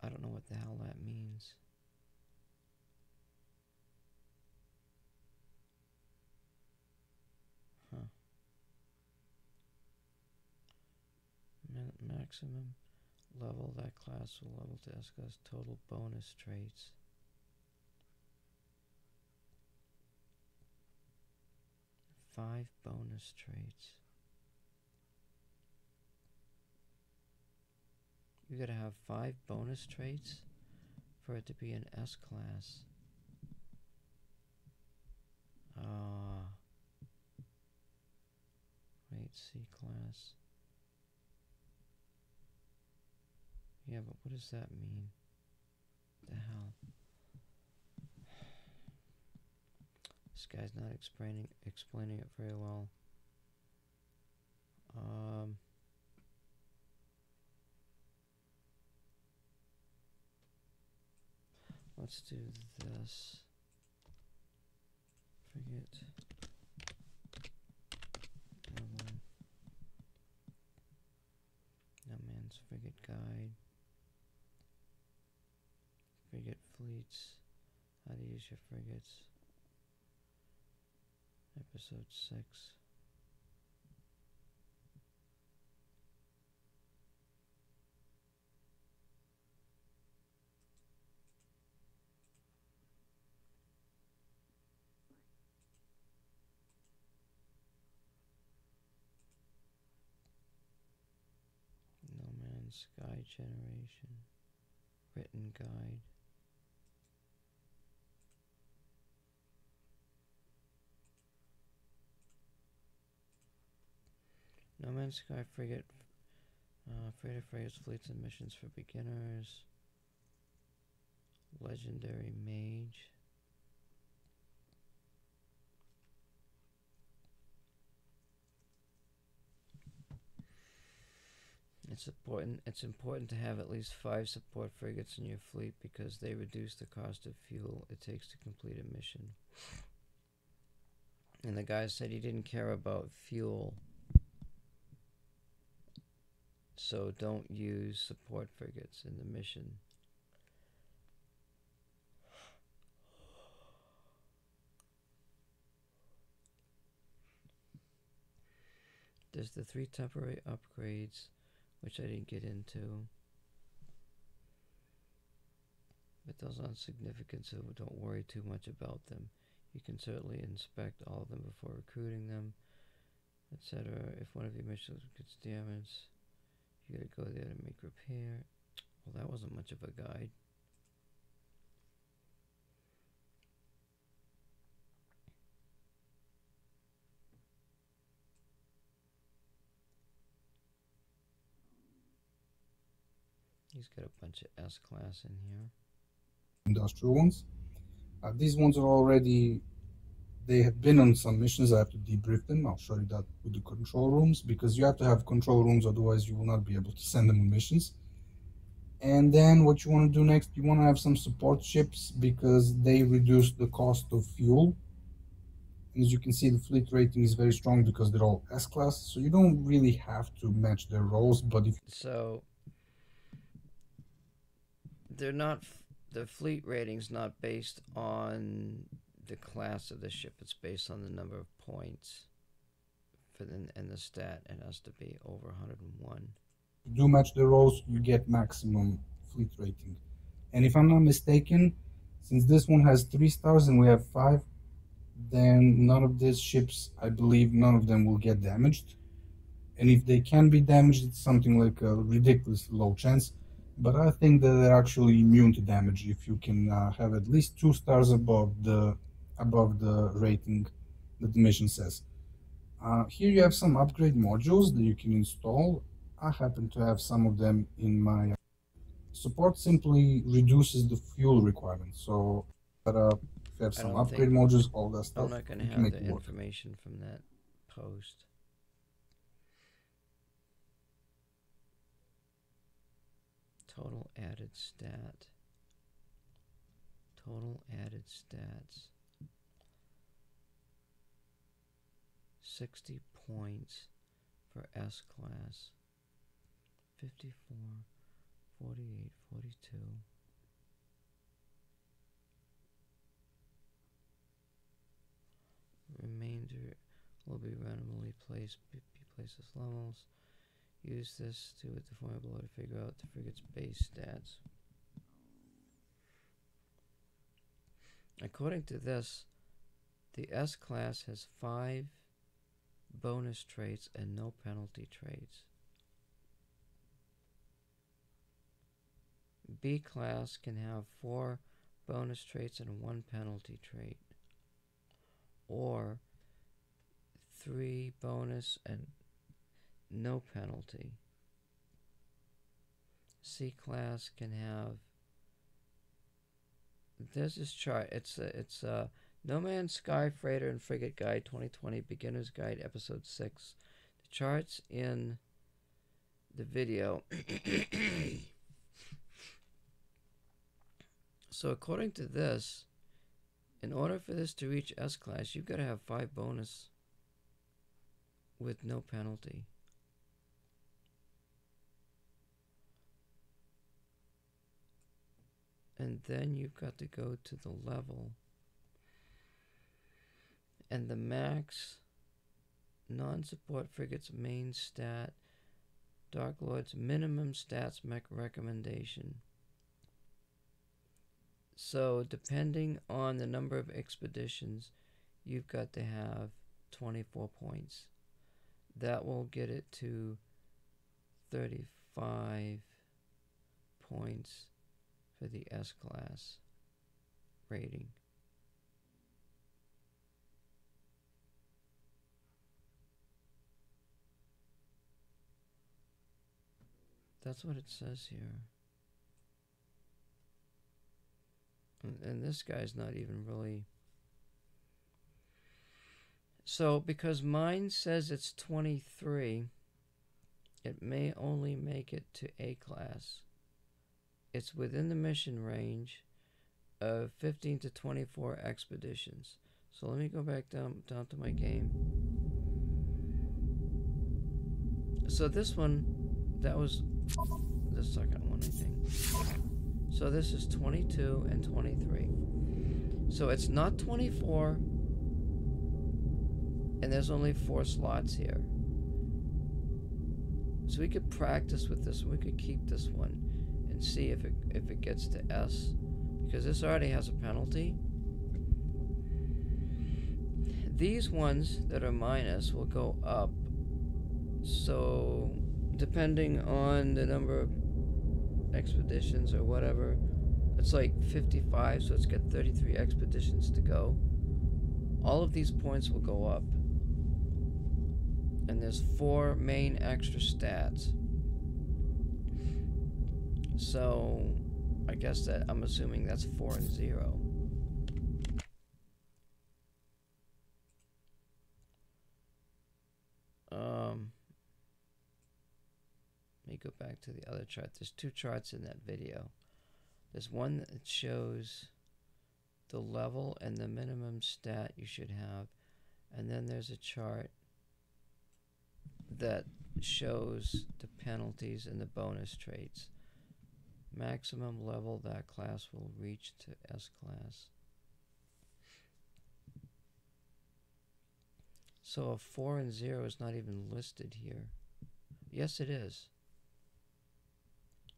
I don't know what the hell that means. Huh. Maximum level that class will level to S class. Total bonus traits. Five bonus traits. You gotta have 5 bonus traits for it to be an S class. Wait, C class. Yeah, but what does that mean? What the hell? This guy's not explaining it very well. Let's do this. Frigate level. No man's frigate guide. Frigate fleets. How to use your frigates. Episode 6. No Man's Sky Generation. Written guide. No Man's Sky Frigate. Freighter frigates, fleets and missions for beginners. Legendary Mage. It's important to have at least 5 support frigates in your fleet because they reduce the cost of fuel it takes to complete a mission. And the guy said he didn't care about fuel, so don't use support frigates in the mission. There's the 3 temporary upgrades, which I didn't get into. But those aren't significant, so don't worry too much about them. You can certainly inspect all of them before recruiting them, etc. If one of your missions gets damaged, you gotta go there to make repair. Well, that wasn't much of a guide. He's got a bunch of S-class in here. Industrial ones. These ones are already, they have been on some missions. I have to debrief them. I'll show you that with the control rooms, because you have to have control rooms, otherwise you will not be able to send them on missions. And then what you want to do next, you want to have some support ships because they reduce the cost of fuel. As you can see, the fleet rating is very strong because they're all S-class, so you don't really have to match their roles. But if so, they're not. The fleet rating's not based on the class of the ship. It's based on the number of points for and the stat. It has to be over 101. you do match the roles, you get maximum fleet rating. And if I'm not mistaken, since this one has 3 stars and we have 5, then none of these ships, I believe, none of them will get damaged. And if they can be damaged, it's something like a ridiculously low chance. but I think that they're actually immune to damage if you can have at least 2 stars above the rating that the mission says. Here you have some upgrade modules that you can install. I happen to have some of them in my support. Simply reduces the fuel requirement. So, if you have I some don't think upgrade modules, all that I'm stuff, not going to you can have make the it work. information from that post. Total added stat. Total added stats. 60 points for S class. 54, 48, 42. Remainder will be randomly placed as levels. Use this to with the formula below to figure out the frigate's base stats. According to this, the S class has 5 bonus traits and no penalty traits. B class can have 4 bonus traits and 1 penalty trait, or 3 bonus and no penalty. C class can have, there's this chart, it's No Man's Sky Freighter and Frigate Guide 2020 Beginner's Guide Episode 6. The charts in the video. So according to this, in order for this to reach S class, you've got to have 5 bonus with no penalty. And then you've got to go to the level. And the max non-support frigate's main stat, Dark Lord's minimum stats mech recommendation. So depending on the number of expeditions, you've got to have 24 points. That will get it to 35 points for the S class rating. That's what it says here. And this guy's not even really... So, because mine says it's 23, it may only make it to A class. It's within the mission range of 15 to 24 expeditions. So let me go back down to my game. So this one, that was the second one, I think. So this is 22 and 23. So it's not 24, and there's only 4 slots here. So we could practice with this, and we could keep this one and see if it gets to S, because this already has a penalty. These ones that are minus will go up. So depending on the number of expeditions or whatever, it's like 55, so it's got 33 expeditions to go. All of these points will go up, and there's 4 main extra stats. So I guess that I'm assuming that's 4 and 0. Let me go back to the other chart. There's 2 charts in that video. There's one that shows the level and the minimum stat you should have, and then there's a chart that shows the penalties and the bonus traits. Maximum level that class will reach to S class. So a 4 and 0 is not even listed here. Yes, it is.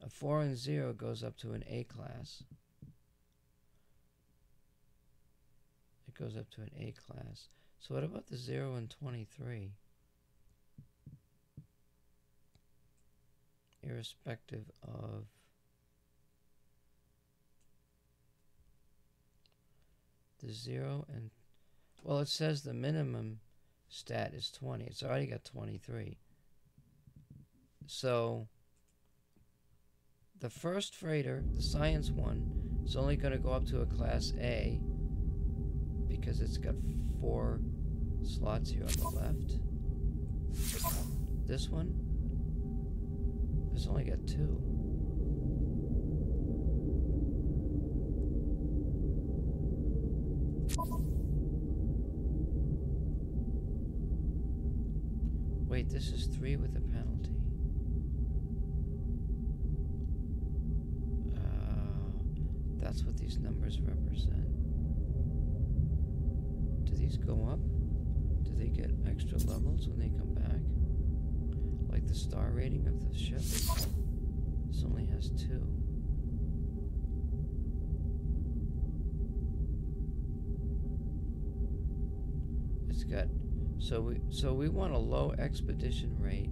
A 4 and 0 goes up to an A class. It goes up to an A class. So what about the 0 and 23? Irrespective of The 0 and... Well, it says the minimum stat is 20. It's already got 23. So the first freighter, the science one, is only going to go up to a class A because it's got 4 slots here on the left. This one has only got 2. Wait, this is 3 with a penalty. That's what these numbers represent. Do these go up? Do they get extra levels when they come back? Like the star rating of the ship? This only has 2. It's got... So we want a low expedition rate.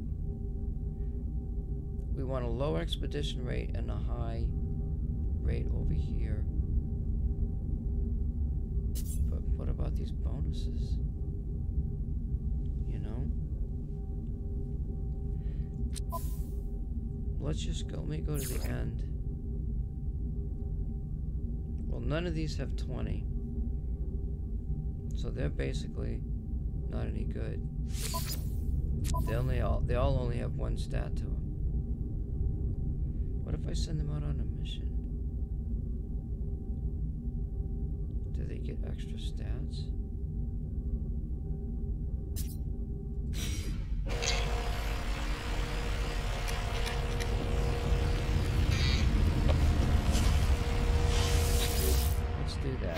We want a low expedition rate and a high rate over here. But what about these bonuses? You know? Let's just go, let me go to the end. Well, none of these have 20. So they're basically not any good. They all only have 1 stat to them. What if I send them out on a mission? Do they get extra stats? Let's do that.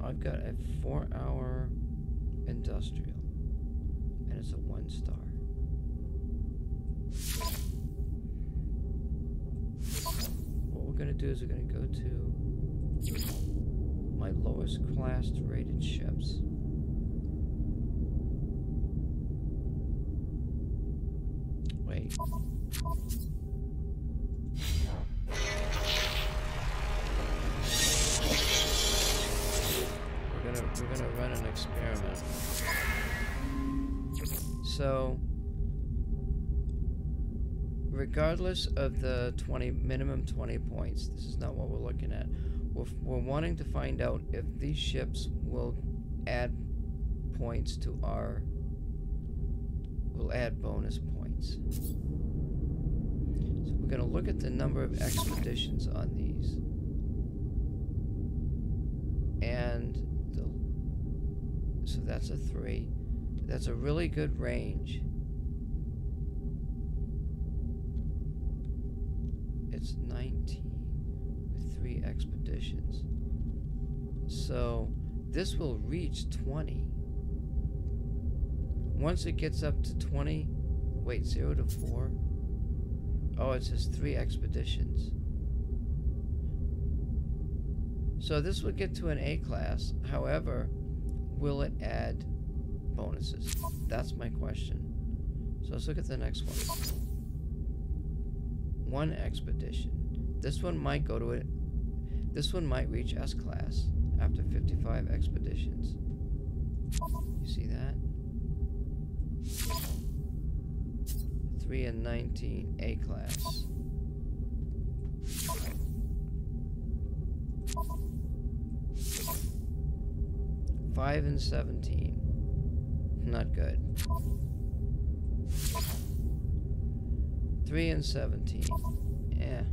I've got a 4-hour industrial, and it's a 1-star. What we're gonna do is we're gonna go to my lowest class rated ships. Wait. We're gonna run an experiment. So, regardless of the minimum 20 points, this is not what we're looking at. We're wanting to find out if these ships will add points to will add bonus points. So we're gonna look at the number of expeditions on these. And so that's a 3. That's a really good range. It's 19 with 3 expeditions. So this will reach 20. Once it gets up to 20, wait, 0 to 4? Oh, it says 3 expeditions. So this would get to an A class. However, will it add bonuses? That's my question. So let's look at the next one. 1 expedition. This one might go to it. This one might reach S class after 55 expeditions. You see that? 3 and 19, A class. Five and 17. Not good. 3 and 17. Yeah.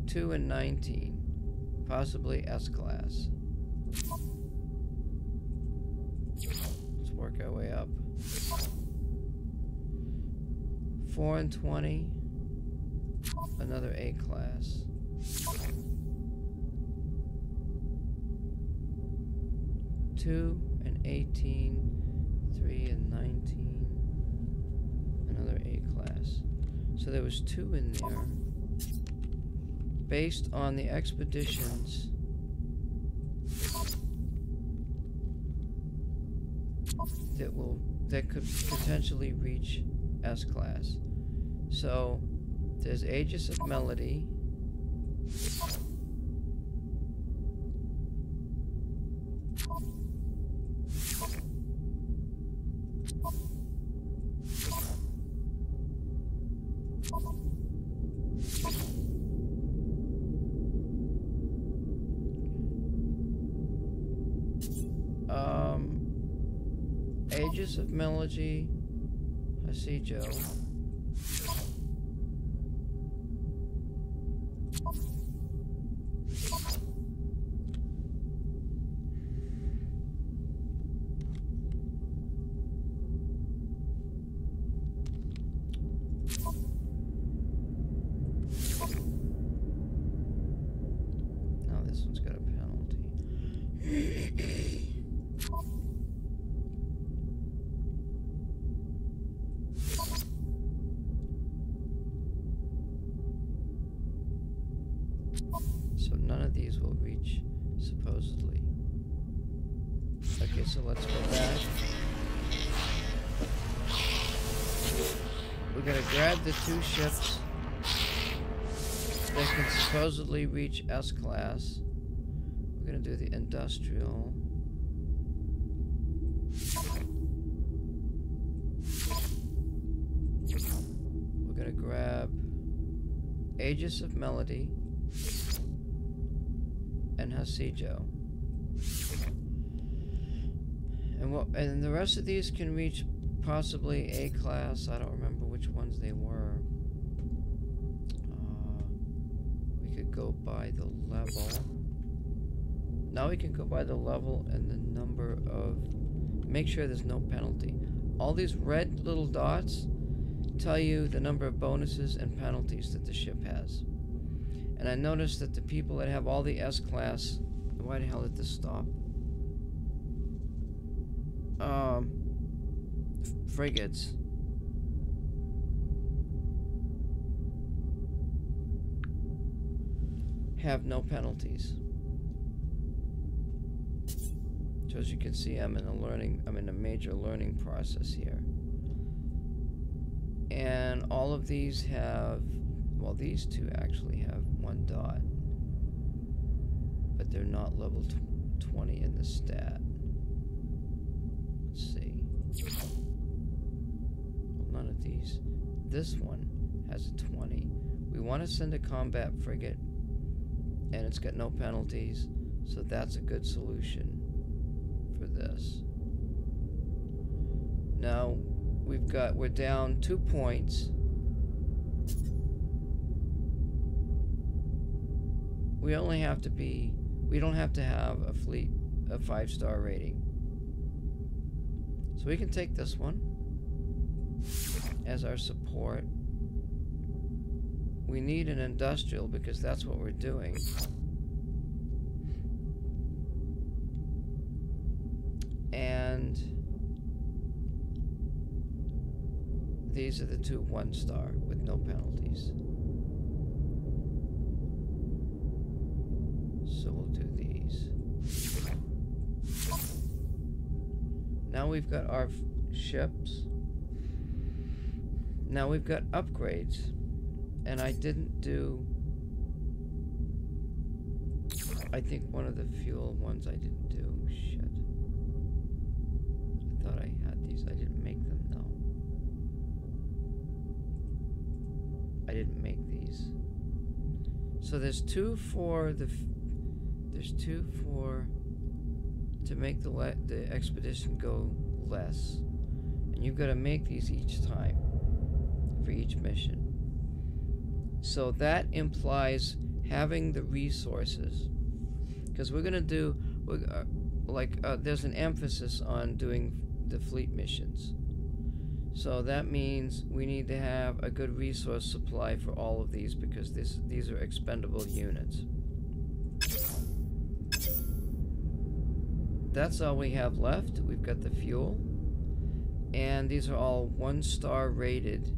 2 and 19. Possibly S class. Let's work our way up. 4 and 20. Another A class. 2 and 18, 3 and 19, another A class. So there was 2 in there. Based on the expeditions that could potentially reach S class. So There's Aegis of Melody. Aegis of Melody, Hasijo. Now this one's got a penalty. So none of these will reach, supposedly. Okay, so let's go back. We're gonna grab the 2 ships that can supposedly reach S-class. We're gonna do the industrial. We're gonna grab Aegis of Melody and Hasijo. And the rest of these can reach possibly A class. I don't remember which ones they were. We could go by the level. Now we can go by the level and the number of... Make sure there's no penalty. All these red little dots tell you the number of bonuses and penalties that the ship has. And I noticed that the people that have all the S-class... Why the hell did this stop? Frigates. Have no penalties. So as you can see, I'm in a major learning process here. And all of these have, well, these 2 actually have 1 dot. But they're not level 20 in the stat. Let's see. Well, none of these. This one has a 20. We want to send a combat frigate, and it's got no penalties, so that's a good solution for this. Now we're down 2 points. We don't have to have a fleet of 5-star rating. So we can take this one as our support. We need an industrial because that's what we're doing. And these are the 2 1-star with no penalties. So we'll do these. Now we've got our ships. Now we've got upgrades. And I didn't do... I think one of the fuel ones I didn't do. Shit. I thought I had these. I didn't make them, though. I didn't make these. So there's 2 for the... There's 2 for... to make the expedition go less. And you've got to make these each time. For each mission. So that implies having the resources. Because we're going to do... there's an emphasis on doing the fleet missions. So that means we need to have a good resource supply for all of these because these are expendable units. That's all we have left. We've got the fuel. And these are all 1-star rated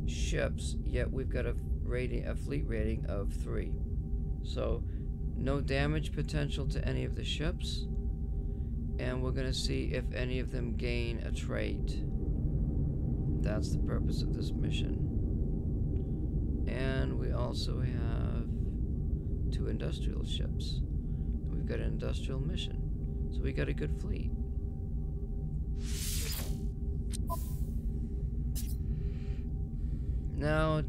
ships, yet we've got a fleet rating of 3. So no damage potential to any of the ships. And we're going to see if any of them gain a trait. That's the purpose of this mission. And we also have 2 industrial ships. We've got an industrial mission. So we got a good fleet. Now,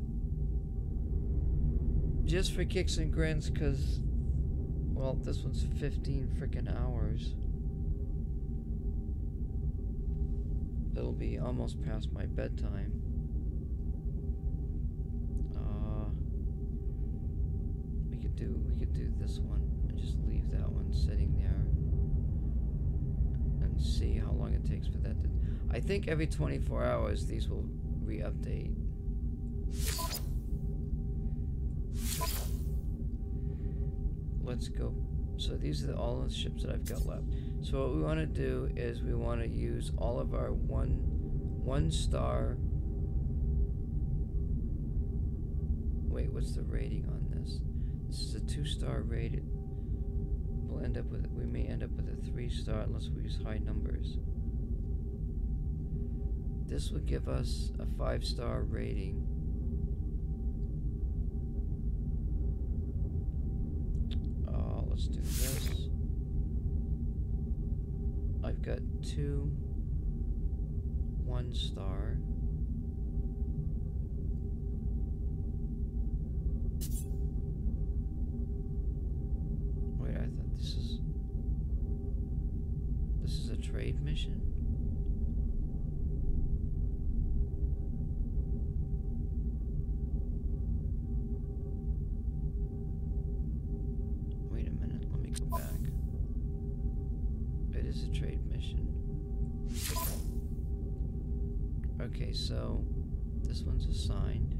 just for kicks and grins, because, well, this one's 15 freaking hours. It'll be almost past my bedtime. We could do this one and just leave that one sitting there and see how long it takes for that to. I think every 24 hours these will re-update. Let's go. So these are all the ships that I've got left. So what we want to do is we want to use all of our one star. Wait, what's the rating on this? This is a 2-star rated. We may end up with a 3-star unless we use high numbers. This would give us a 5-star rating. Let's do this. I've got 2 1-star. Wait, I thought this is a trade mission? Wait a minute, let me go back. It is a trade mission. Okay, so this one's assigned.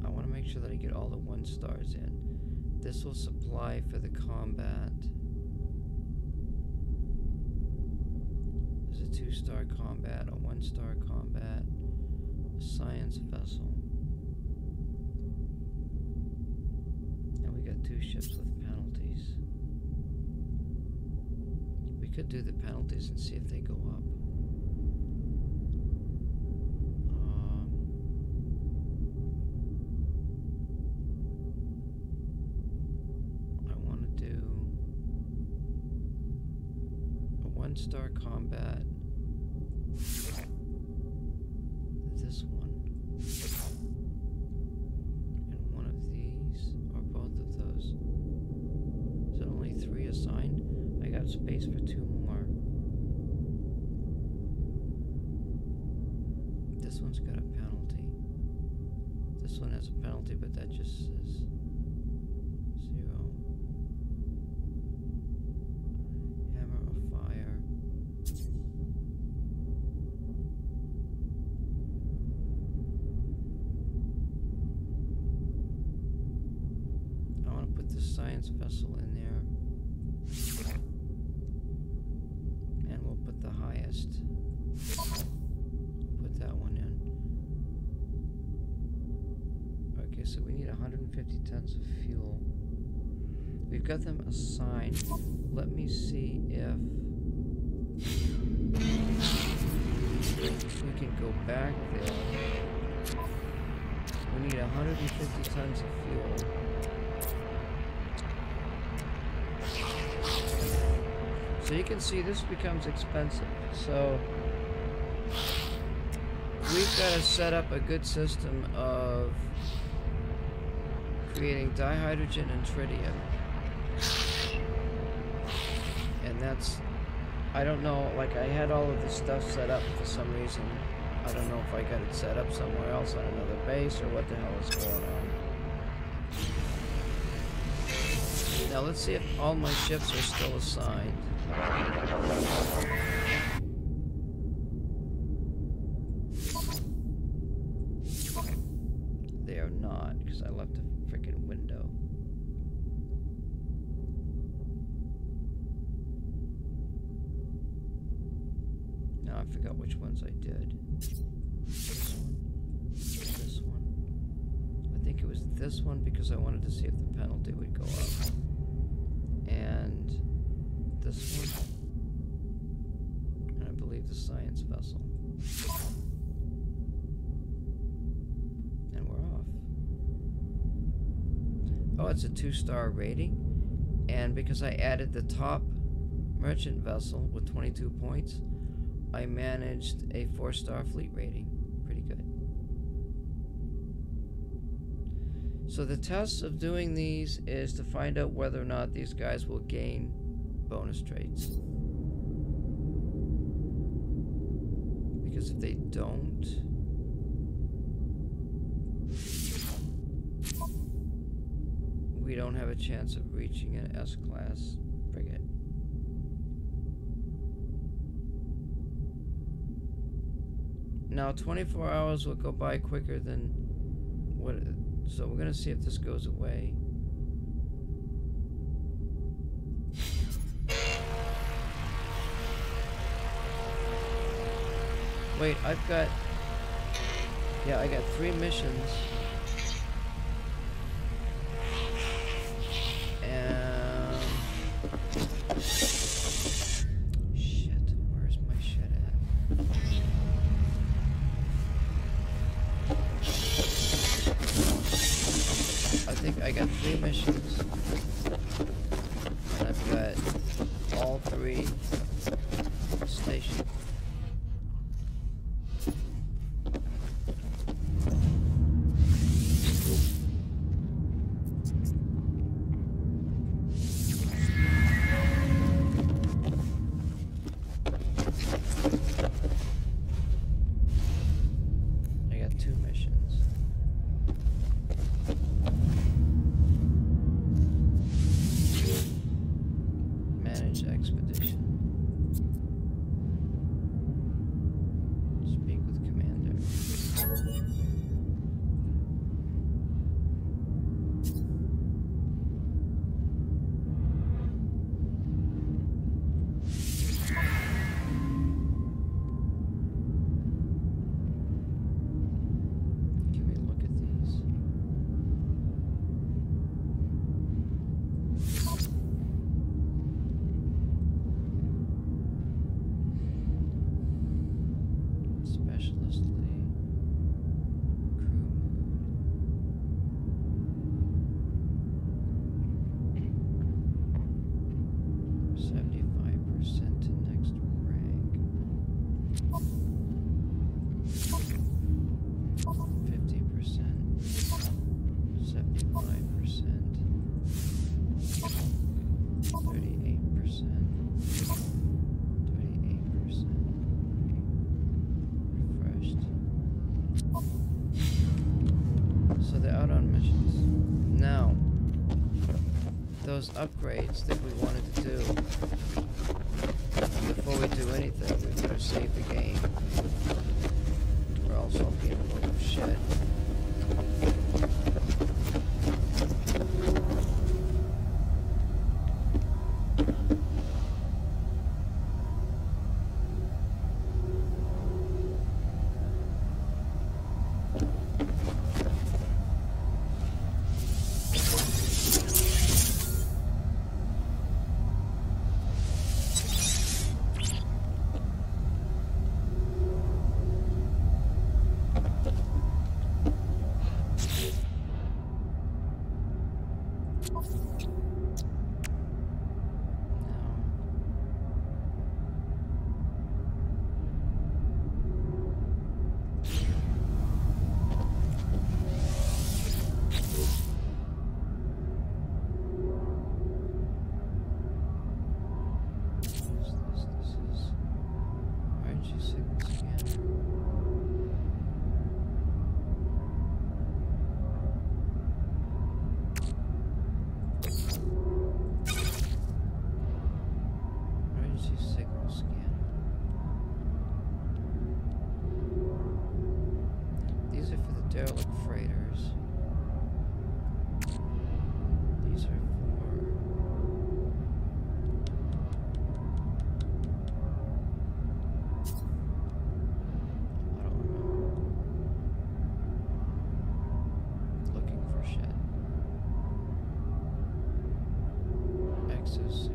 I want to make sure that I get all the 1-stars in. This will supply for the combat. There's a 2-star combat, a 1-star combat, a science vessel. And we got 2 ships with penalties. We could do the penalties and see if they go up. I want to do a 1-star combat. This one. And one of these, or both of those. Is it only 3 assigned? I got space for 2 more. This one's got a penalty. This one has a penalty, but that just says 0. Hammer of fire. I want to put the science vessel in there. And we'll put the highest. Put that one in. Okay, so we need 150 tons of fuel. We've got them assigned. Let me see if we can go back there. We need 150 tons of fuel. So you can see this becomes expensive. So we've got to set up a good system of creating dihydrogen and tritium. And that's, I don't know, like I had all of this stuff set up for some reason. I don't know if I got it set up somewhere else on another base or what the hell is going on. Now let's see if all my ships are still assigned. They are not, because I left a freaking window. Now I forgot which ones I did. This one. This one. I think it was this one because I wanted to see if the penalty would go up. And this one. And I believe the science vessel. it's a 2-star rating, and because I added the top merchant vessel with 22 points, I managed a 4-star fleet rating. Pretty good. So the test of doing these is to find out whether or not these guys will gain bonus traits. Because if they don't, we don't have a chance of reaching an S-class frigate. Now 24 hours will go by quicker than what, so we're gonna see if this goes away. Wait, I got 3 missions. And shit, where's my shit at? I think I got 3 missions. And I've got all 3 stations. Those upgrades that we wanted to do, before we do anything, we better save the game, or else I'll be in a load of shit. Derelict freighters. These are for... I don't remember. Looking for shit. Exosuit.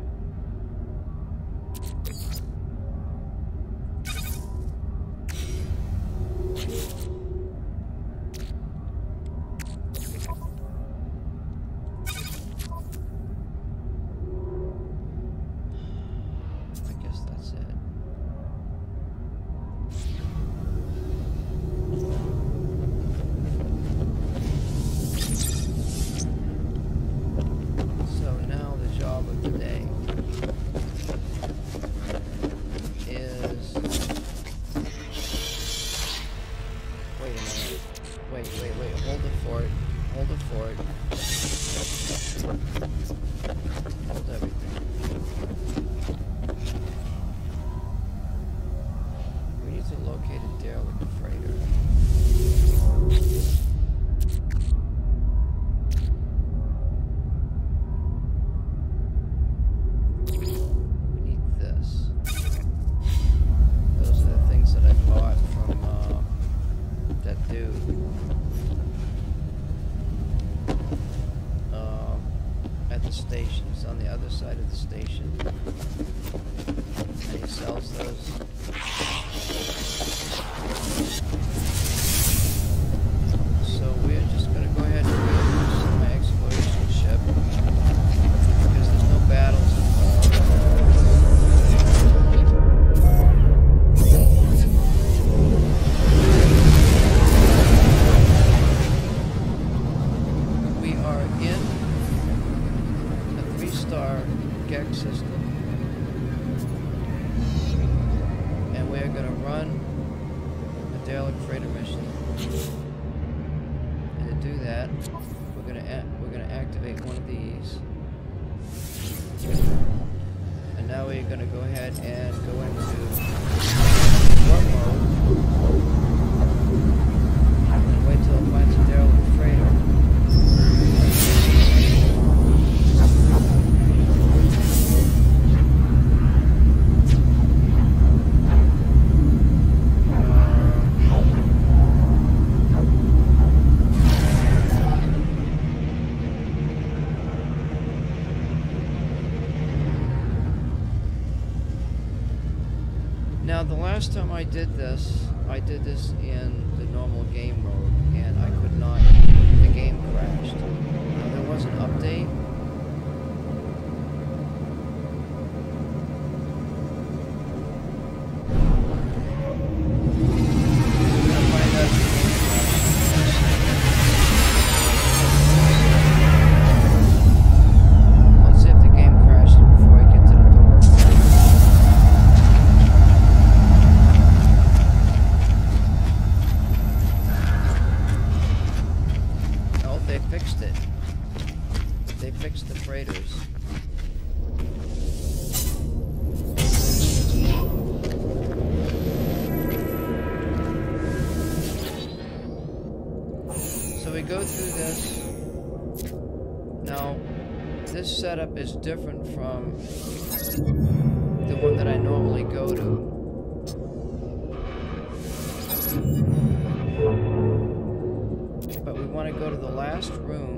on the other side of the station. And he sells those. So we're just going to go ahead and use my exploration ship because there's no battles involved. We are in a 3-star GEC system, and we're going to run a derelict freighter mission. And to do that, we're going to activate one of these. And now we're going to go ahead and go into warp mode and wait till it finds a derelict freighter. Now, the last time I did this in the normal game mode, and I could not, the game crashed. Now, there was an update. Let's see if the game crashes before I get to the door. They fixed it. They fixed the freighters. So we go through this. Now, this setup is different from the one that I normally go to. But we want to go to the last room.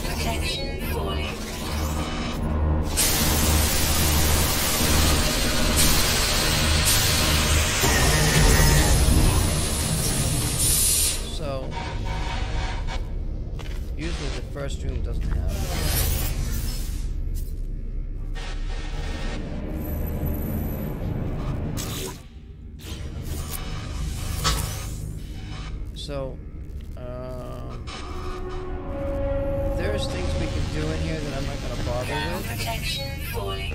Protection falling. So, usually the first room doesn't have it. So, there's things we can do in here that I'm not going to bother with. Protection falling.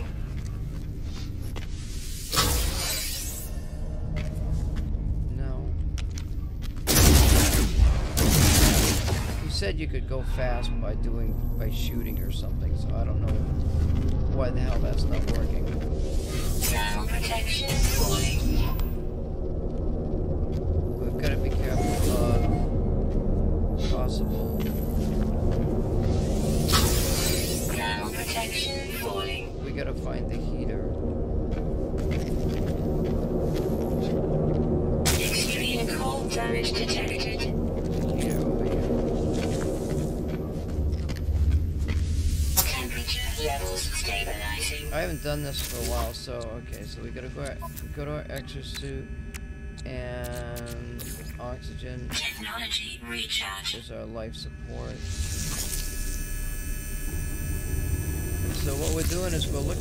No. You said you could go fast by shooting or something, so I don't know why the hell that's not working. Ground protection falling. We've got to be careful of possible. Ground protection falling. We got to find the heater. Extreme cold damage detected. Heater over here. Temperature levels stabilizing. I haven't done this for a while, so okay. So we got to go to our exosuit and oxygen. Technology recharge. Is our life support. So what we're doing is we're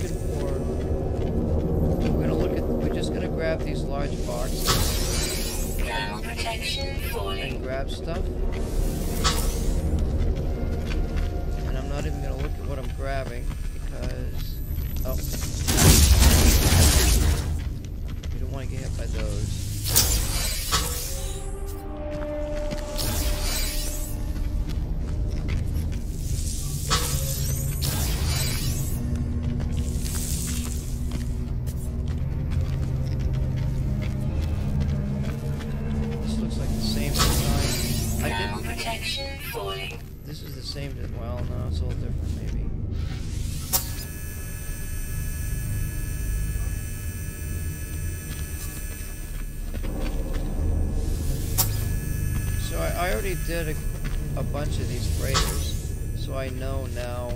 just gonna grab these large boxes Ground protection falling. and grab stuff. And I'm not even gonna look at what I'm grabbing because you don't want to get hit by those. This is the same, well, no, it's a little different, maybe. I already did a bunch of these freighters, so I know now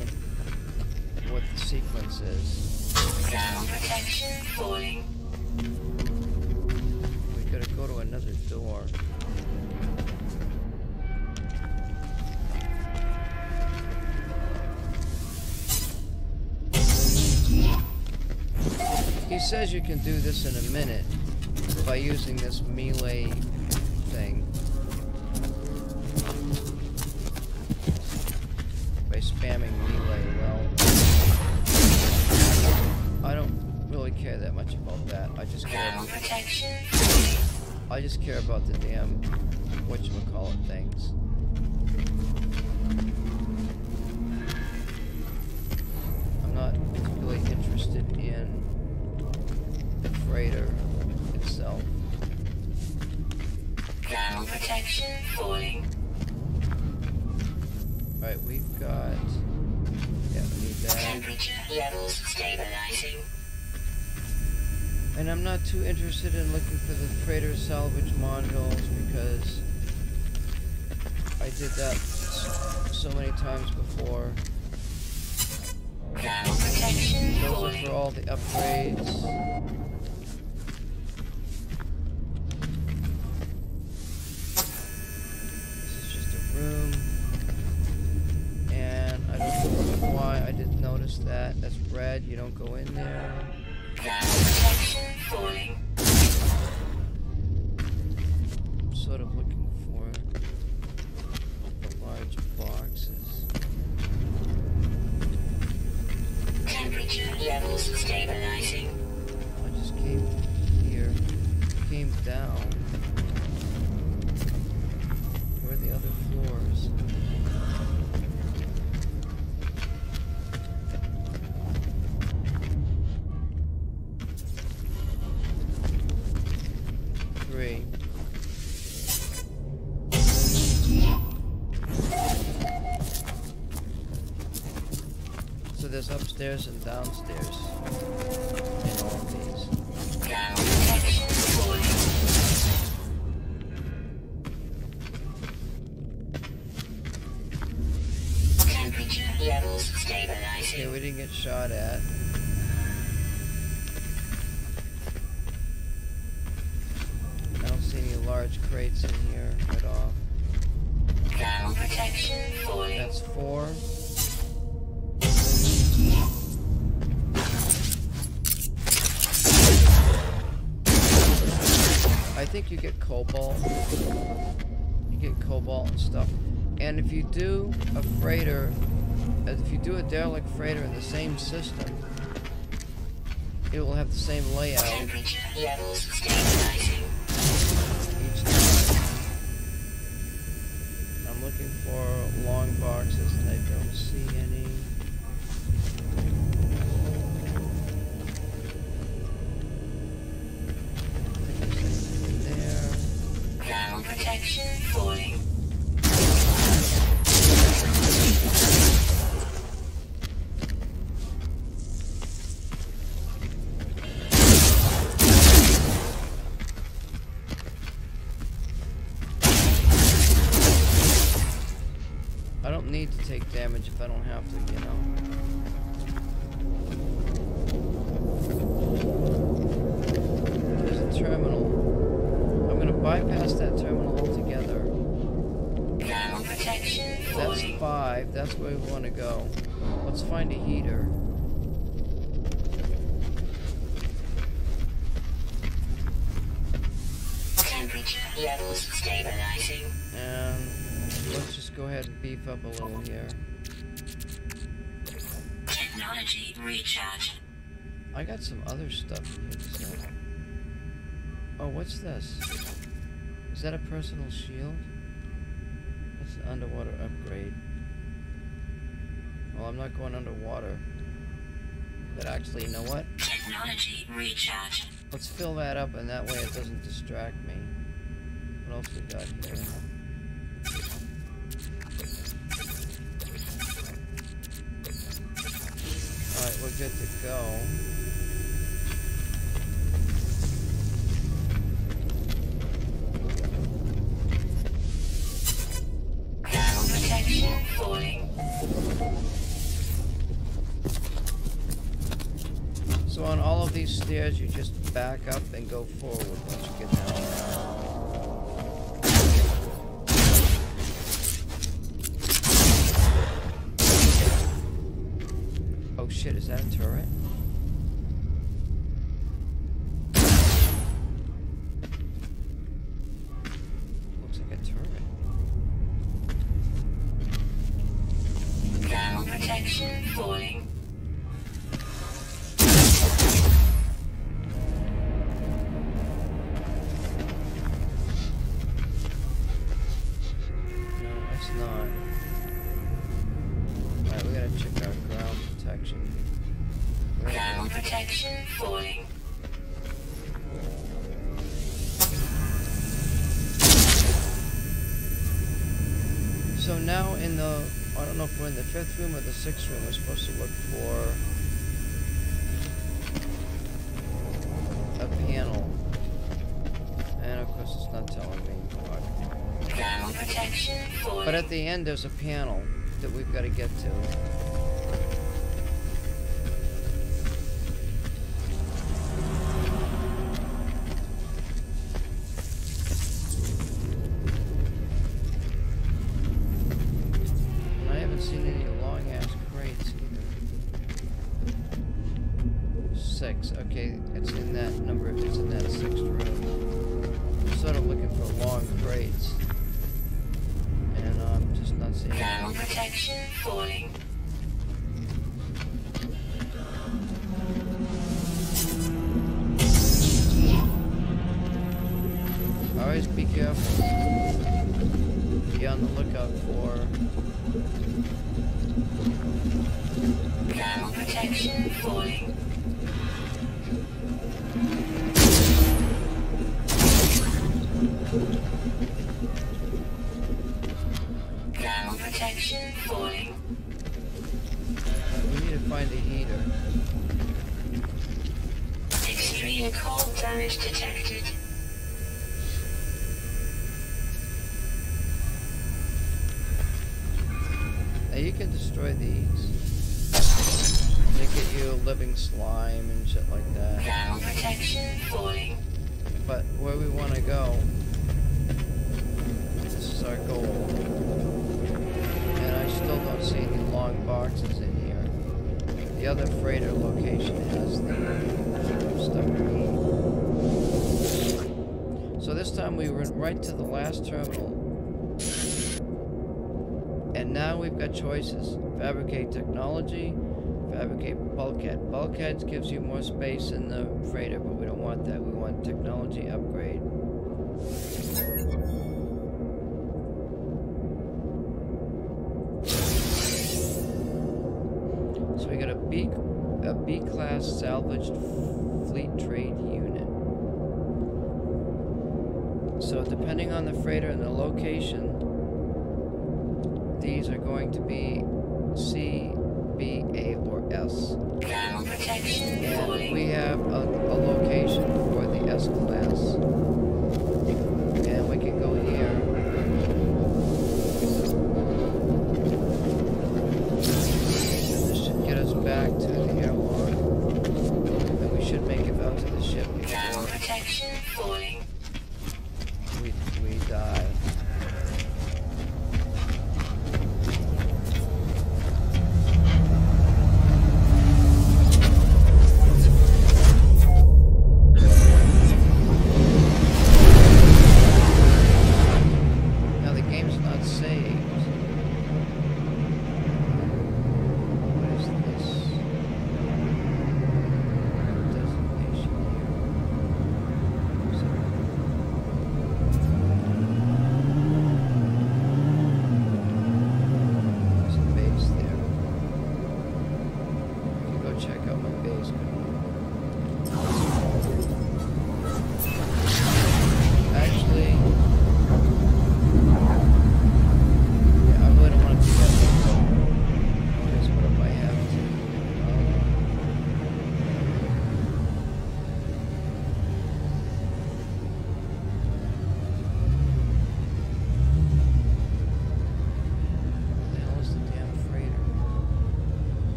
what the sequence is. Ground protection falling. We gotta go to another door. He says you can do this in a minute by using this melee thing. By spamming melee. Well, I don't really care that much about that. I just care about the damn whatchamacallit things. I'm not particularly interested in the freighter itself. Ground protection falling. Alright, we've got... Yeah, we need that. Temperature levels stabilizing. And I'm not too interested in looking for the freighter salvage modules because I did that so many times before. Ground protection Those are falling. for all the upgrades. This is just a room. And I don't know why I didn't notice that. That's red, you don't go in there. Ground protection falling. I'm sort of looking for the large boxes. Temperature levels stabilizing. I just came here, came down. Where are the other floors? Three. So there's upstairs and downstairs in all of these. Ground protection falling. Temperature levels Okay, stabilizing. we didn't get shot at. I don't see any large crates in here at all. Ground protection falling. That's 4. I think you get cobalt. You get cobalt and stuff. And if you do a freighter, if you do a derelict freighter in the same system, it will have the same layout Temperature levels stabilizing. each time. I'm looking for long boxes and I don't see any. I think there's anything there. Ground protection falling. I don't need to take damage if I don't have to, you know. There's a terminal. I'm gonna bypass that terminal altogether. Ground protection That's falling. 5. That's where we want to go. Let's find a heater. Temperature levels stabilizing. And let's just go ahead and beef up a little here. Technology recharge. I got some other stuff here. So. Oh, what's this? Is that a personal shield? That's an underwater upgrade. Well, I'm not going underwater. But actually, you know what? Technology recharge. Let's fill that up, and that way it doesn't distract me. What else we got here? Alright, we're good to go. of these stairs, you just back up and go forward once you get down there. Oh shit, is that a turret? Looks like a turret. Thermal protection falling. No, it's not. Alright, we gotta check our ground protection. Thermal protection falling. So now in the, I don't know if we're in the 5th room or the 6th room, we're supposed to look for a panel. And of course it's not telling me what. Thermal protection falling. But at the end there's a panel that we've got to get to. And I haven't seen any long ass crates either. 6, okay, it's in that number, it's in that 6th room. I'm sort of looking for long crates. And I'm just not seeing Thermal any. protection falling. Always be careful. Be on the lookout for. Thermal protection falling. Thermal protection falling. We need to find a heater. Extreme cold damage detected. Now you can destroy these. They get you living slime and shit like that. Thermal protection falling. But where we want to go, this is our goal. And I still don't see any long boxes in here. The other freighter location has the stuff we need. So this time we went right to the last terminal. And now we've got choices. Fabricate technology, fabricate bulkhead. Bulkheads gives you more space in the freighter, but we don't want that. We want technology upgrade. So we got a B-class salvaged fleet trade unit. So depending on the freighter and the location, these are going to be C, B, A, or S. Thermal protection And falling. we have a location for the S class. And we can go here. And this should get us back to the airlock. And we should make it out to the ship Thermal before protection falling. we die.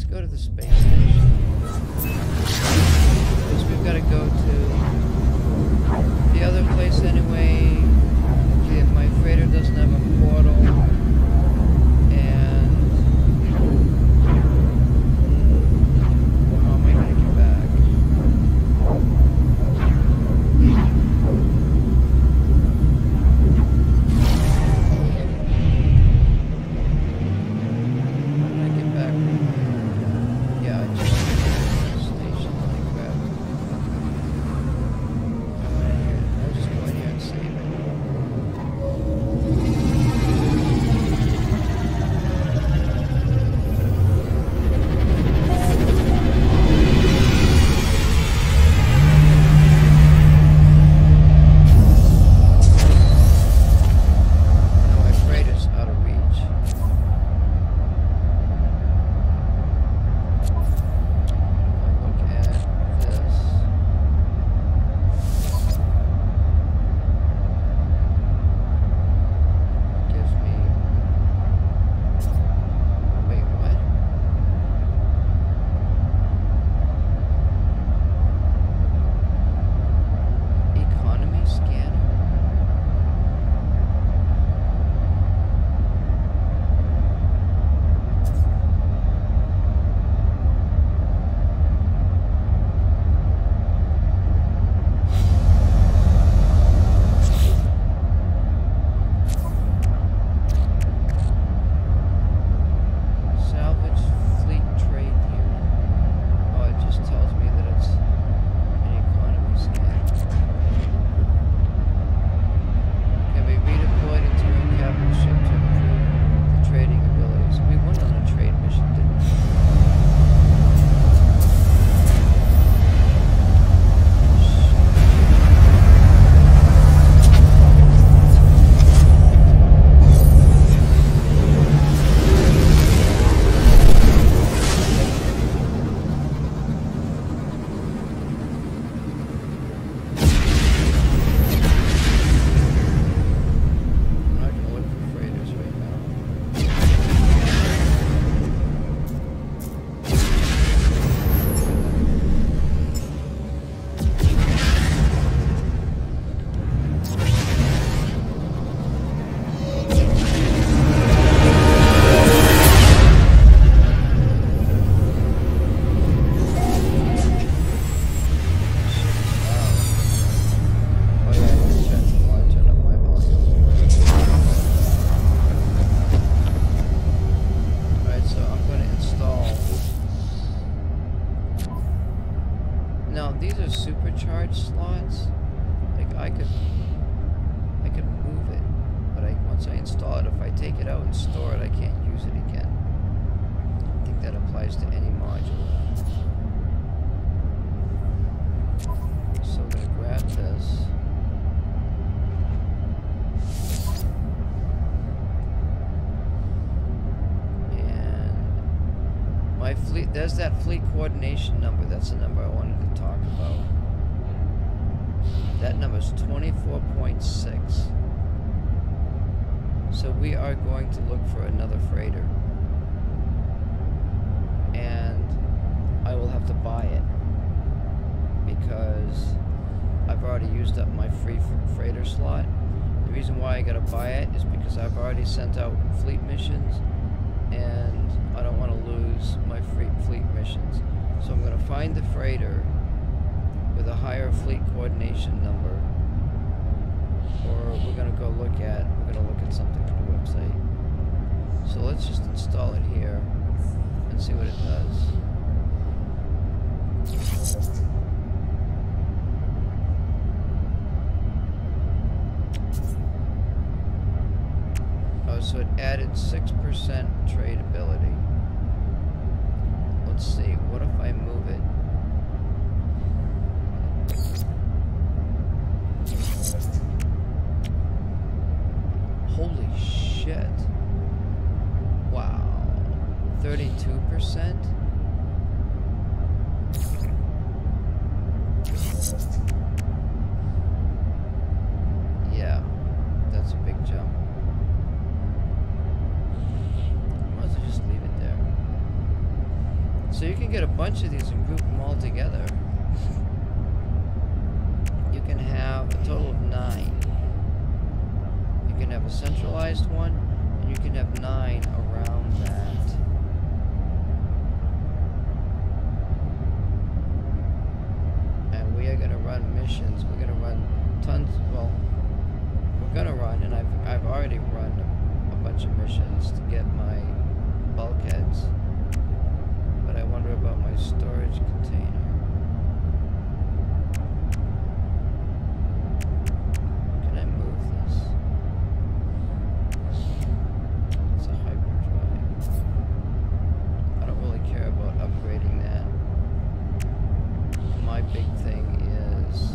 go to the space station. Because we've got to go to the other place anyway. My freighter doesn't have a portal. And how am I going to get back? supercharged slots, like I could move it, but once I install it, if I take it out and store it, I can't use it again. I think that applies to any module. So I'm gonna grab this. And my fleet, there's that fleet coordination number. That's the number I wanted to talk about. That number is 24.6. So we are going to look for another freighter. And I will have to buy it, because I've already used up my free freighter slot. The reason why I gotta buy it is because I've already sent out fleet missions, and I don't want to lose my fleet missions. So I'm gonna find the freighter with a higher fleet coordination number, or we're gonna look at something on the website. So let's just install it here and see what it does. Oh, so it added 6% tradeability. Let's see, what if I move it? Holy shit. Wow. 32%? Yeah, that's a big jump. Might as well just leave it there. So you can get a bunch of these and group them all together. You can have a total of 9. You can have a centralized one, and you can have 9 around that. And we are going to run missions. We're going to run tons. Well, we're going to run, and I've already run a bunch of missions to get my bulkheads. But I wonder about my storage container. Can I move this? It's a hyperdrive. I don't really care about upgrading that. My big thing is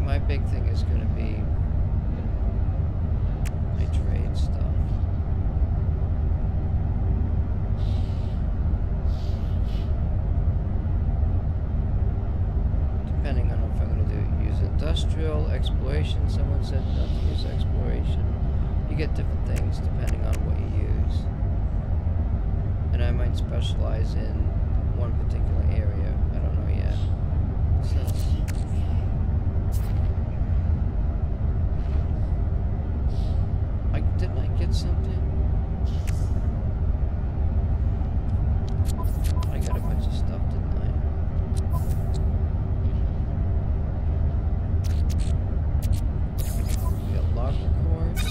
my big thing is going to be my trade stuff. Depending on if I'm going to use industrial exploration. Someone said not to use exploration. You get different things depending on what you use. And I might specialize in one particular area. I don't know yet. What's this? Didn't I get something? I got a bunch of stuff, didn't I? We got lava cores.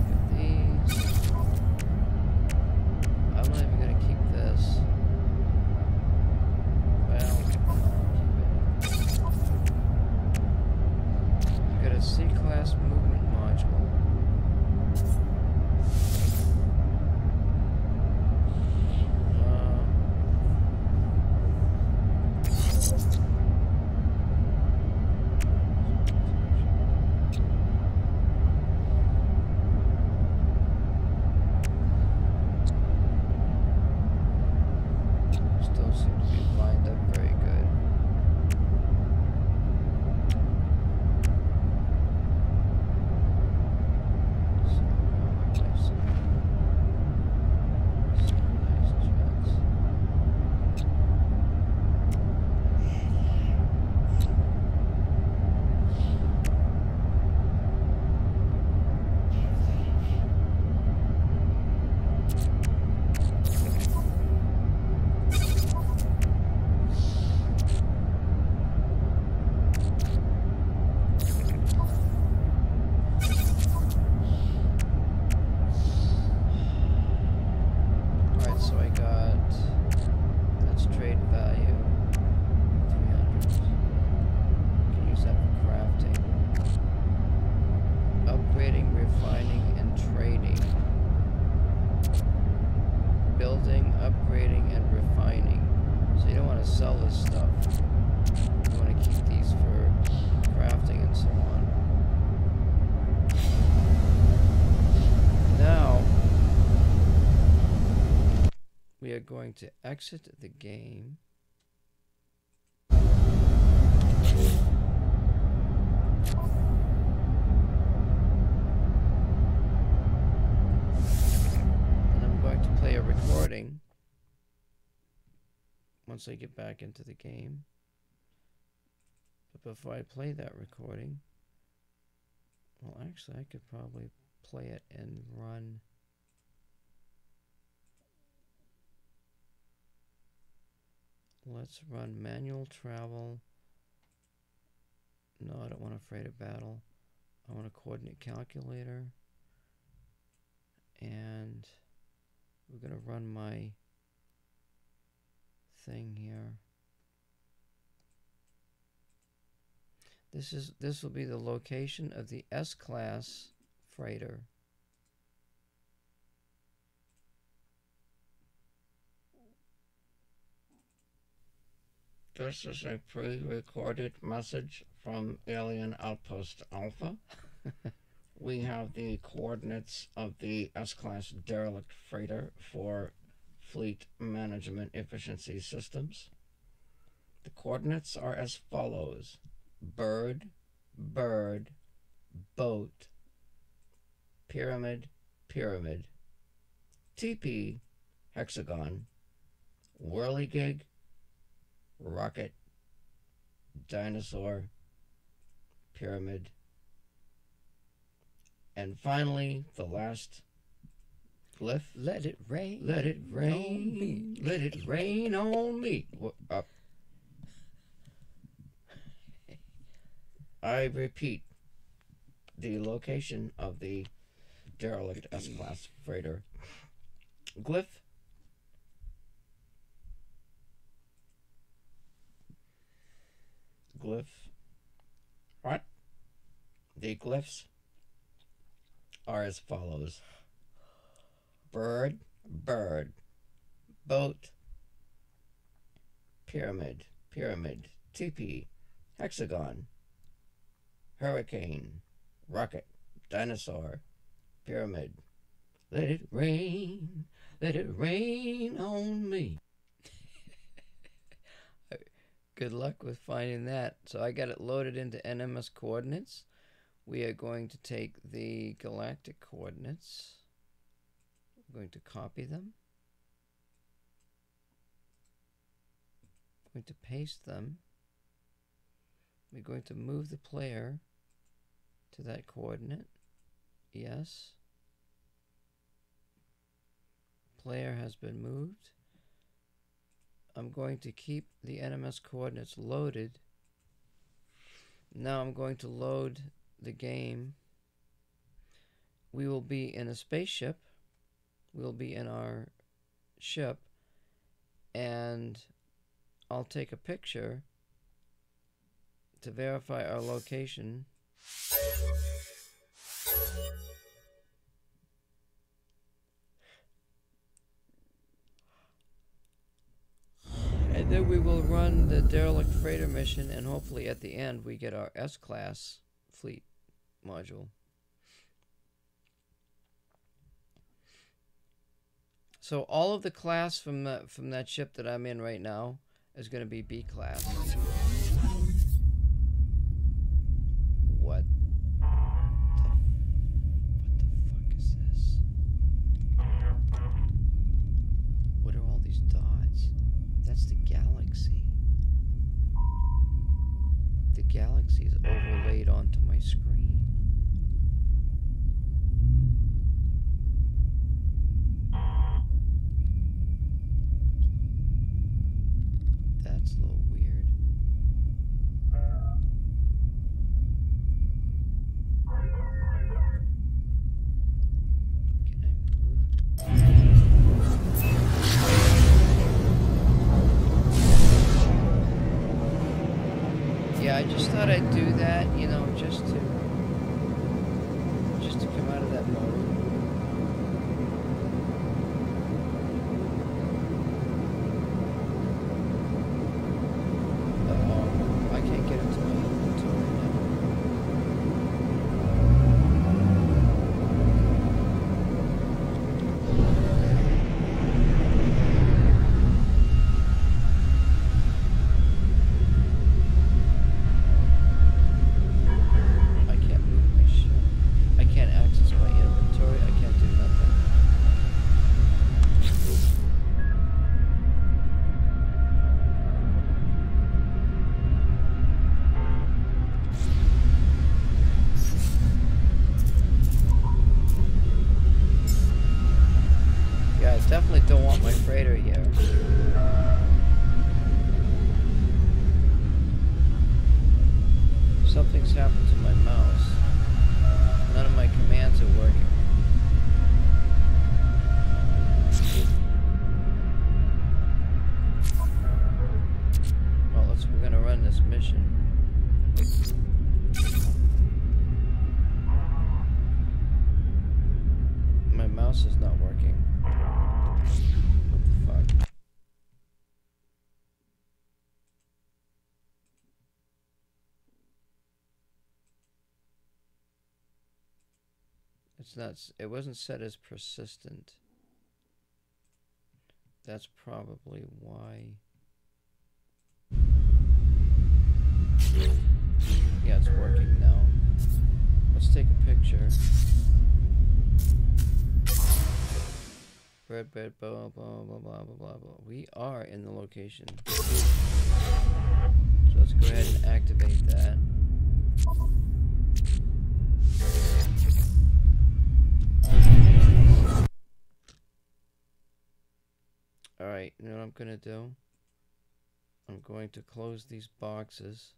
Get these. I'm not even gonna keep this. Well, I'll keep it. We got a C-class movement module. Still seem to be lined up very good. We are going to exit the game. And I'm going to play a recording once I get back into the game. But before I play that recording, well, actually, I could probably play it and run. Let's run manual travel. No, I don't want a freighter battle. I want a coordinate calculator. And we're going to run my thing here. This will be the location of the S-class freighter. This is a pre-recorded message from Alien Outpost Alpha. We have the coordinates of the S-class Derelict freighter for Fleet Management Efficiency Systems. The coordinates are as follows: bird, bird, boat, pyramid, pyramid, TP, hexagon, whirligig, rocket, dinosaur, pyramid, and finally the last glyph. Let it rain. Let it rain. On me. Let it rain on me. I repeat, the location of the Derelict S-Class freighter. Glyph. What? The glyphs are as follows: bird, bird, boat, pyramid, pyramid, TP, hexagon, hurricane, rocket, dinosaur, pyramid. Let it rain on me. Good luck with finding that. So I got it loaded into NMS coordinates. We are going to take the galactic coordinates. We're going to copy them. Going to paste them. We're going to move the player to that coordinate. Yes. Player has been moved. I'm going to keep the NMS coordinates loaded. Now I'm going to load the game. We will be in a spaceship. We'll be in our ship, and I'll take a picture to verify our location. And then we will run the Derelict freighter mission, and hopefully at the end we get our S-Class fleet module. So all of the class from that ship that I'm in right now is going to be B class. What the fuck is this? What are all these dots? That's the galaxy. The galaxy is overlaid onto my screen. That's a little weird. Can I move? Yeah, I just thought I'd do that, you know, just to come out of that mode. I can't get into my inventory now. I can't move my ship. I can't access my inventory. I can't do nothing. Yeah, I definitely don't want my freighter here. Something's happened to my mouse. None of my commands are working. Well, we're gonna run this mission. My mouse is not working. What the fuck? It's not. It wasn't set as persistent. That's probably why. picture. Red, blah, blah, blah, blah, blah, blah, blah. We are in the location. So let's go ahead and activate that. Alright, you know what I'm gonna do? I'm going to close these boxes.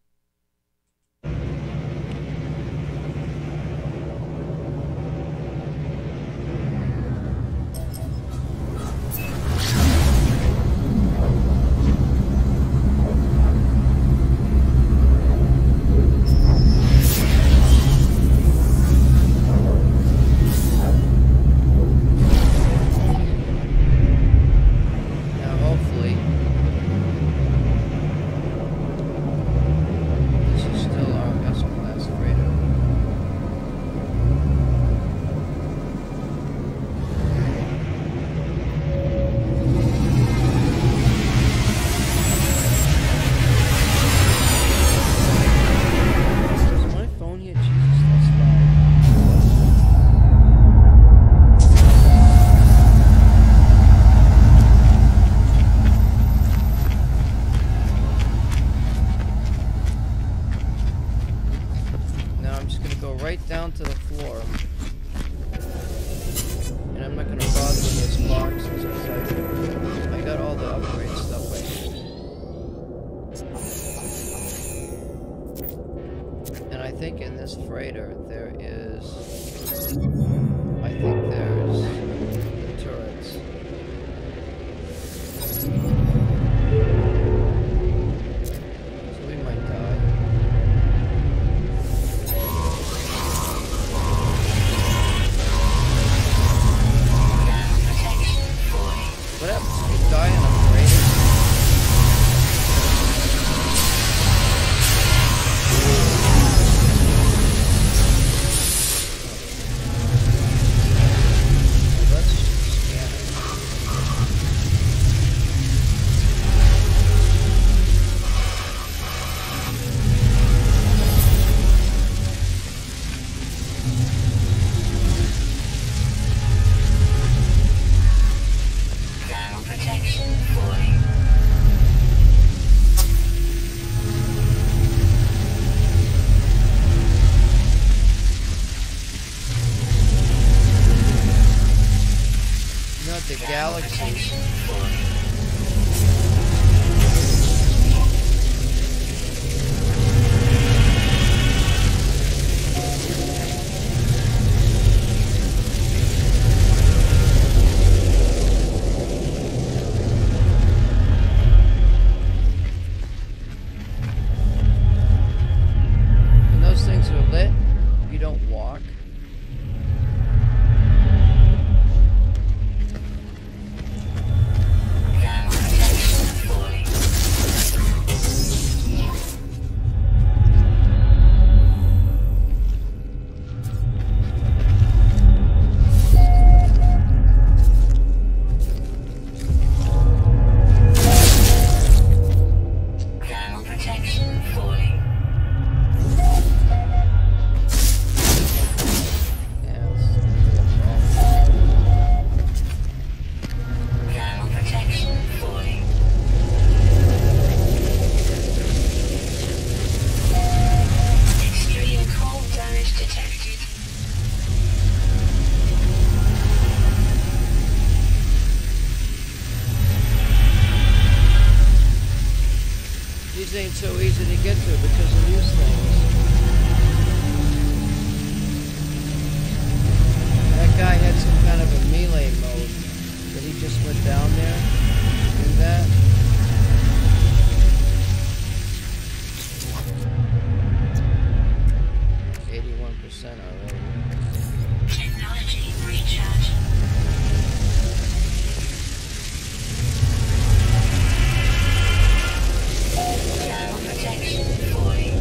Right down to the floor, and I'm not going to bother with those boxes because I got all the upgrade stuff I need. And I think in this freighter there's the turrets. So we might die. What happens if you die in a freighter? Let's scan it. Protection falling. Not the galaxy. Protection falling. When those things are lit, you don't walk. Thermal protection falling. Yeah, it's gonna be a problem. Thermal protection falling. Extreme cold damage detected. These ain't so easy to get to because of these things. That guy had some kind of a melee mode. That he just went down there and do that. %, already. Technology recharge. Thermal protection falling.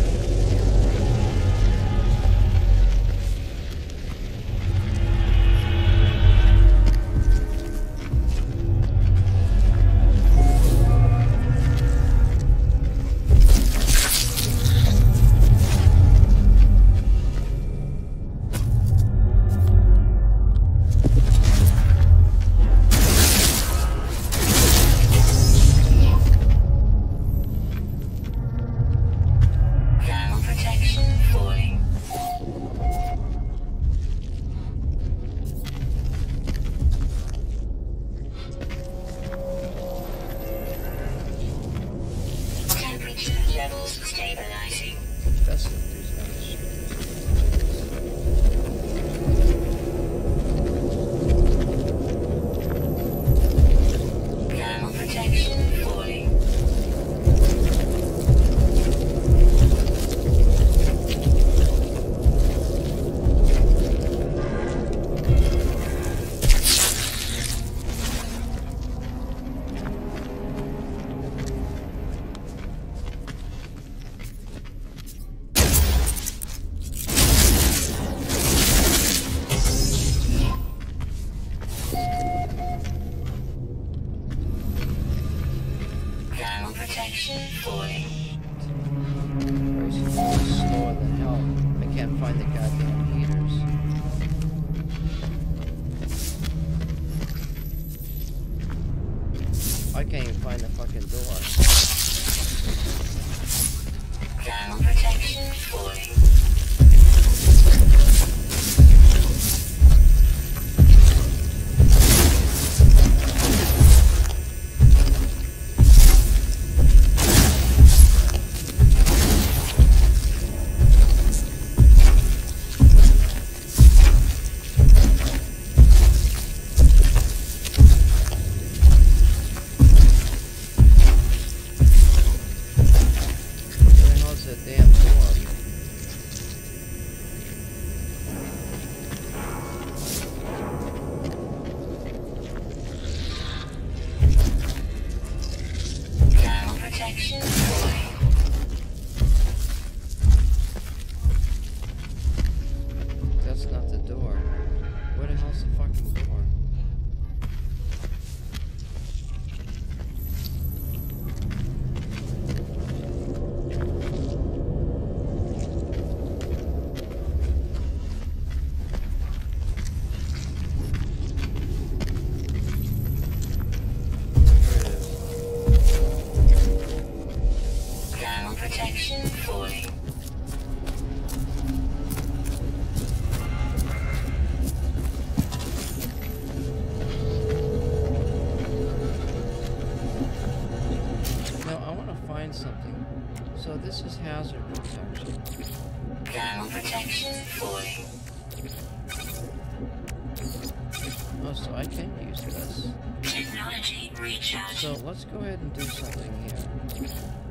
levels stabilizing. That's it. There's no shit. Thermal protection falling. Thermal protection falling. Racing is slower than hell. I can't find the goddamn heaters. I can't even find the fucking door. Thermal protection falling. Where the hell's that damn door? Thermal protection falling. That's not the door. Where the hell's the fucking door? Here it is. Thermal protection falling. No, I want to find something. So this is hazard protection. Thermal protection falling. Oh, so I can use this. Technology recharge. So let's go ahead and do something here.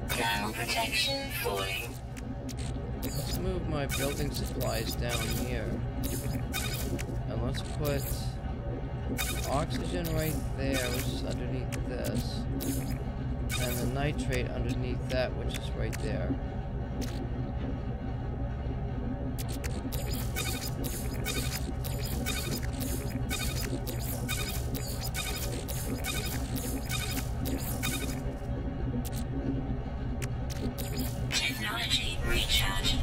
Thermal protection falling. Let's move my building supplies down here. And let's put oxygen right there, which is underneath this. And the nitrate underneath that, which is right there. Technology recharge.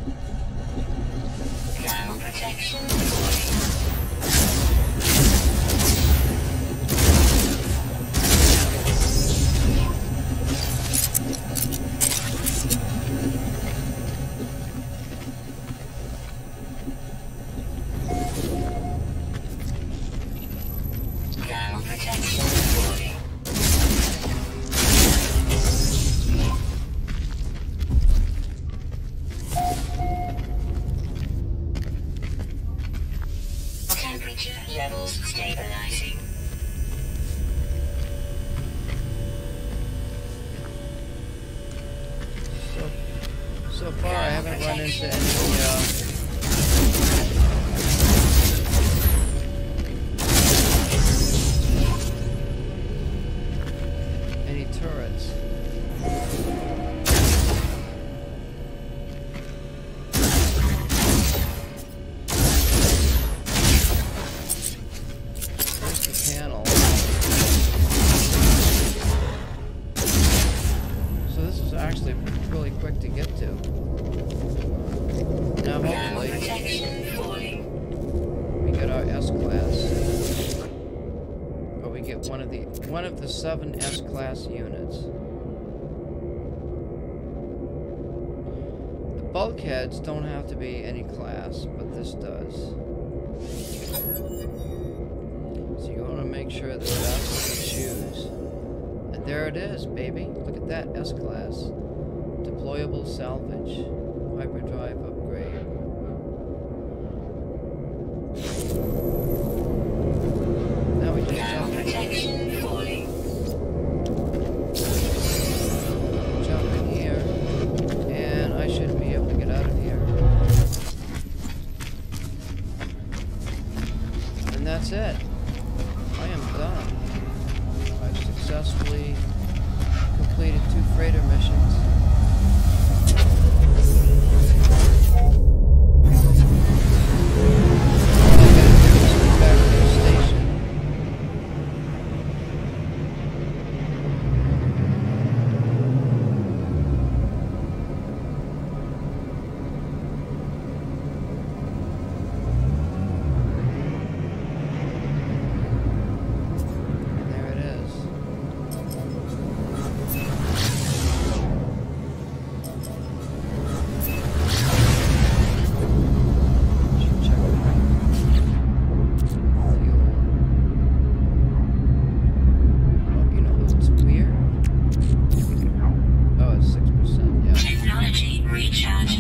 Thermal protection falling. Thermal protection falling. Temperature levels stabilizing. So far I haven't run into any turrets. There's the panel. So this is actually really quick to get to. Now Thermal hopefully protection falling. we get our S-class. Or we get one of the 7 S-class units. The bulkheads don't have to be any class, but this does. So you want to make sure that that's what you choose. And there it is, baby. Look at that, S-class. Deployable salvage. Hyperdrive upgrade. Now we just Now protection falling. jump in here, and I should be able to get out of here. And that's it. I am done. I've successfully completed 2 freighter missions. All I gotta do is go back to the station. And there it is. Should check the fuel. Oh, you know what's weird? Oh, it's 6%, yeah. Technology recharge.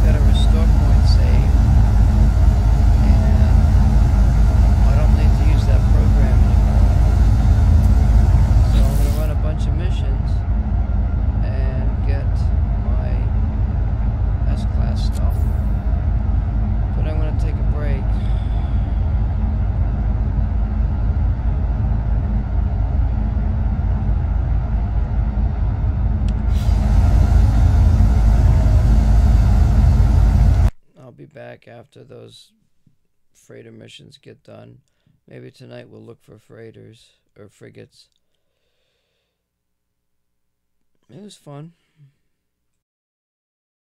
Got a restore point save, and I don't need to use that program anymore. So I'm gonna run a bunch of missions and get my S-class stuff. But I'm gonna take a break. I'll be back after those freighter missions get done. Maybe tonight we'll look for freighters or frigates. It was fun.